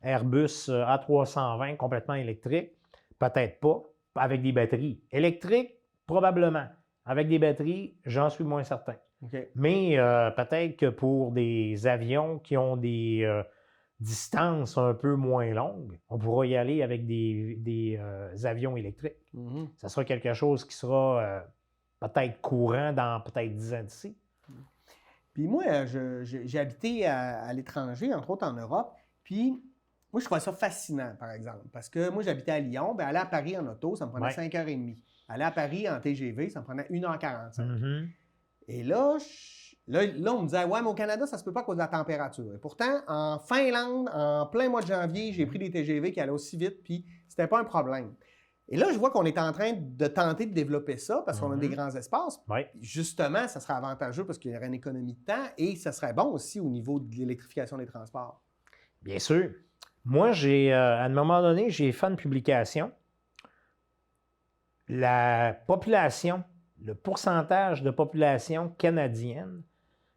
Airbus A320 complètement électrique? Peut-être pas, avec des batteries. Électriques, probablement. Avec des batteries, j'en suis moins certain. OK. Mais peut-être que pour des avions qui ont des distances un peu moins longues, on pourra y aller avec des avions électriques. Mhm. Ça sera quelque chose qui sera peut-être courant dans peut-être 10 ans d'ici. Puis moi, j'ai habité à l'étranger, entre autres en Europe. Puis moi, je trouvais ça fascinant, par exemple. Parce que moi, j'habitais à Lyon. Bien, aller à Paris en auto, ça me prenait 5h30. Aller à Paris en TGV, ça me prenait 1h45. Mm-hmm. Et là, on me disait, ouais, mais au Canada, ça se peut pas à cause de la température. Et pourtant, en Finlande, en plein mois de janvier, j'ai pris des TGV qui allaient aussi vite, puis c'était pas un problème. Et là, je vois qu'on est en train de tenter de développer ça parce qu'on a des grands espaces. Oui. Justement, ça serait avantageux parce qu'il y aurait une économie de temps et ça serait bon aussi au niveau de l'électrification des transports. Bien sûr. Moi, à un moment donné, j'ai fait une publication. La population, le pourcentage de population canadienne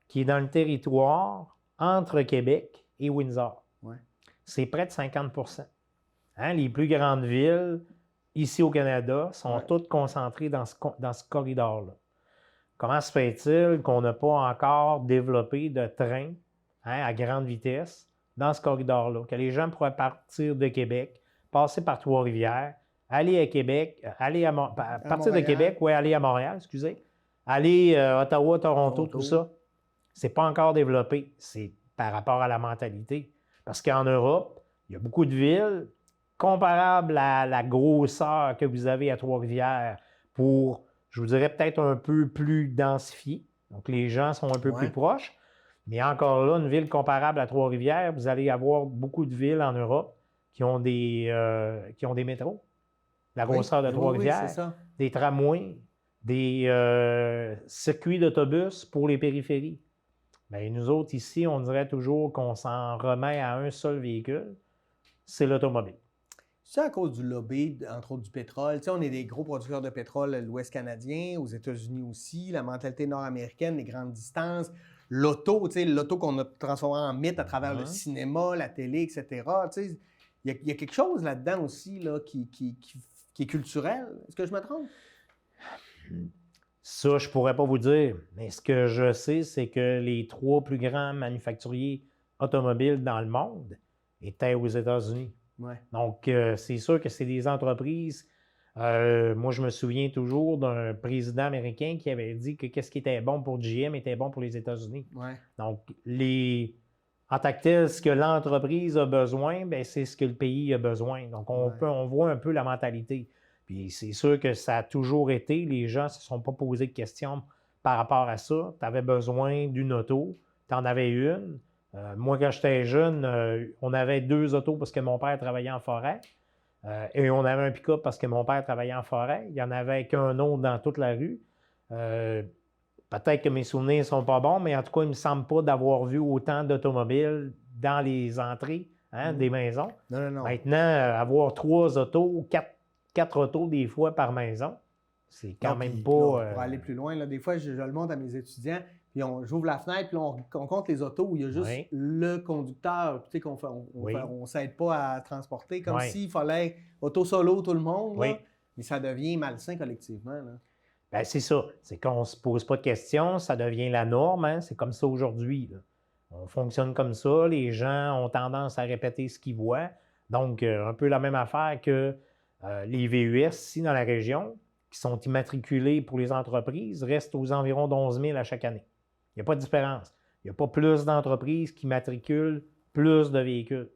qui est dans le territoire entre Québec et Windsor, c'est près de 50 hein? Les plus grandes villes ici au Canada sont toutes concentrées dans ce corridor-là. Comment se fait-il qu'on n'a pas encore développé de trains à grande vitesse dans ce corridor-là? Que les gens pourraient partir de Québec, passer par Trois-Rivières, aller à Québec, partir de Québec, aller à Montréal, excusez, aller à Ottawa, Toronto, tout ça. C'est pas encore développé. C'est par rapport à la mentalité. Parce qu'en Europe, il y a beaucoup de villes comparables à la grosseur que vous avez à Trois-Rivières pour, je vous dirais, peut-être un peu plus densifié. Donc, les gens sont un peu plus proches. Mais encore là, une ville comparable à Trois-Rivières, vous allez avoir beaucoup de villes en Europe qui ont des métros. La grosseur de Trois-Rivières, des tramways, des circuits d'autobus pour les périphéries. Bien, nous autres, ici, on dirait toujours qu'on s'en remet à un seul véhicule, c'est l'automobile. C'est à cause du lobby, entre autres du pétrole. Tu sais, on est des gros producteurs de pétrole à l'Ouest canadien, aux États-Unis aussi, la mentalité nord-américaine, les grandes distances, l'auto, tu sais, l'auto qu'on a transformé en mythe à travers le cinéma, la télé, etc. Tu sais, il y a quelque chose là-dedans aussi là, qui est culturel. Est-ce que je me trompe? Ça, je ne pourrais pas vous dire. Mais ce que je sais, c'est que les 3 plus grands manufacturiers automobiles dans le monde étaient aux États-Unis. Ouais. Donc, c'est sûr que c'est des entreprises. Moi, je me souviens toujours d'un président américain qui avait dit que ce qui était bon pour GM était bon pour les États-Unis. Ouais. Donc, en tant que tel, ce que l'entreprise a besoin, bien, c'est ce que le pays a besoin. Donc, on voit un peu la mentalité. Puis, c'est sûr que ça a toujours été. Les gens ne se sont pas posé de questions par rapport à ça. Tu avais besoin d'une auto, tu en avais une. Moi, quand j'étais jeune, on avait 2 autos parce que mon père travaillait en forêt. Et on avait un pick-up parce que mon père travaillait en forêt. Il n'y en avait qu'un autre dans toute la rue. Peut-être que mes souvenirs ne sont pas bons, mais en tout cas, il ne me semble pas d'avoir vu autant d'automobiles dans les entrées des maisons. Non. Maintenant, avoir 3 autos, 4 autos des fois par maison, c'est quand même pas... Pour aller plus loin, là, des fois, je le montre à mes étudiants, puis j'ouvre la fenêtre, puis on compte les autos où il y a juste le conducteur, tu sais, on ne s'aide pas à transporter, comme s'il fallait auto solo tout le monde, là, mais ça devient malsain collectivement. Là. Bien, c'est ça. C'est qu'on ne se pose pas de questions, ça devient la norme, hein? C'est comme ça aujourd'hui. Là. On fonctionne comme ça, les gens ont tendance à répéter ce qu'ils voient. Donc, un peu la même affaire que les VUS ici dans la région. qui sont immatriculés pour les entreprises restent aux environs d'11 000 à chaque année. Il n'y a pas de différence. Il n'y a pas plus d'entreprises qui matriculent plus de véhicules.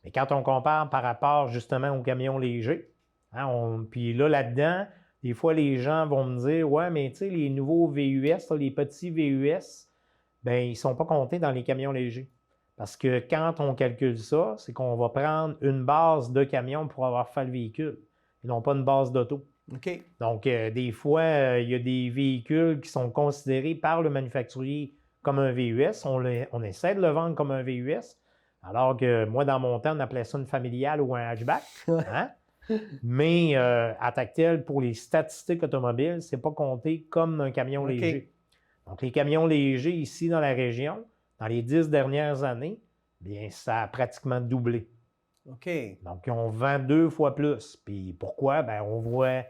Mais quand on compare par rapport justement aux camions légers, hein, puis là-dedans, des fois, les gens vont me dire « Ouais, mais tu sais, les nouveaux VUS, là, les petits VUS, bien, ils ne sont pas comptés dans les camions légers. » Parce que quand on calcule ça, c'est qu'on va prendre une base de camion pour avoir fait le véhicule, et non pas une base d'auto. OK. Donc, des fois, il y a des véhicules qui sont considérés par le manufacturier comme un VUS. On essaie de le vendre comme un VUS, alors que moi, dans mon temps, on appelait ça une familiale ou un hatchback. Hein? Mais à Tactile, pour les statistiques automobiles, ce n'est pas compté comme un camion léger. Donc, les camions légers ici dans la région, dans les 10 dernières années, bien, ça a pratiquement doublé. OK. Donc, on vend 2 fois plus. Puis pourquoi? Bien, on voit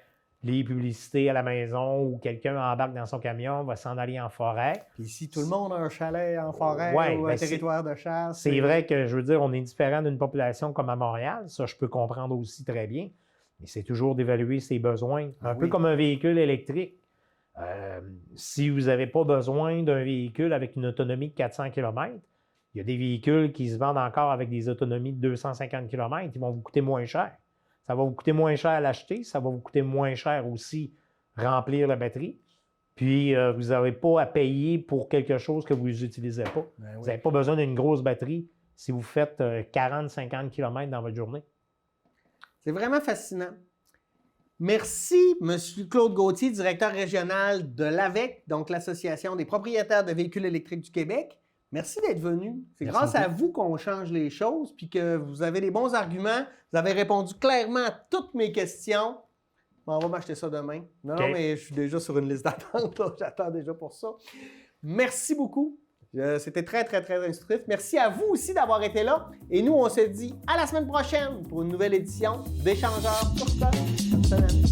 les publicités à la maison où quelqu'un embarque dans son camion, va s'en aller en forêt. Puis ici, tout le monde a un chalet en forêt ou un territoire de chasse. C'est vrai que, je veux dire, on est différent d'une population comme à Montréal. Ça, je peux comprendre aussi très bien. Mais c'est toujours d'évaluer ses besoins. Un peu comme un véhicule électrique. Si vous n'avez pas besoin d'un véhicule avec une autonomie de 400 km, il y a des véhicules qui se vendent encore avec des autonomies de 250 km. Ils vont vous coûter moins cher. Ça va vous coûter moins cher à l'acheter. Ça va vous coûter moins cher aussi remplir la batterie. Puis, vous n'avez pas à payer pour quelque chose que vous n'utilisez pas. Vous n'avez pas besoin d'une grosse batterie si vous faites 40-50 km dans votre journée. C'est vraiment fascinant. Merci, M. Claude Gauthier, directeur régional de l'AVEQ, donc l'Association des propriétaires de véhicules électriques du Québec. Merci d'être venu. C'est grâce à vous qu'on change les choses, puis que vous avez des bons arguments. Vous avez répondu clairement à toutes mes questions. Bon, on va m'acheter ça demain. Non, mais je suis déjà sur une liste d'attente. J'attends déjà pour ça. Merci beaucoup. C'était très, très, très instructif. Merci à vous aussi d'avoir été là. Et nous, on se dit à la semaine prochaine pour une nouvelle édition d'Échangeurs sur Stock. Bonne semaine.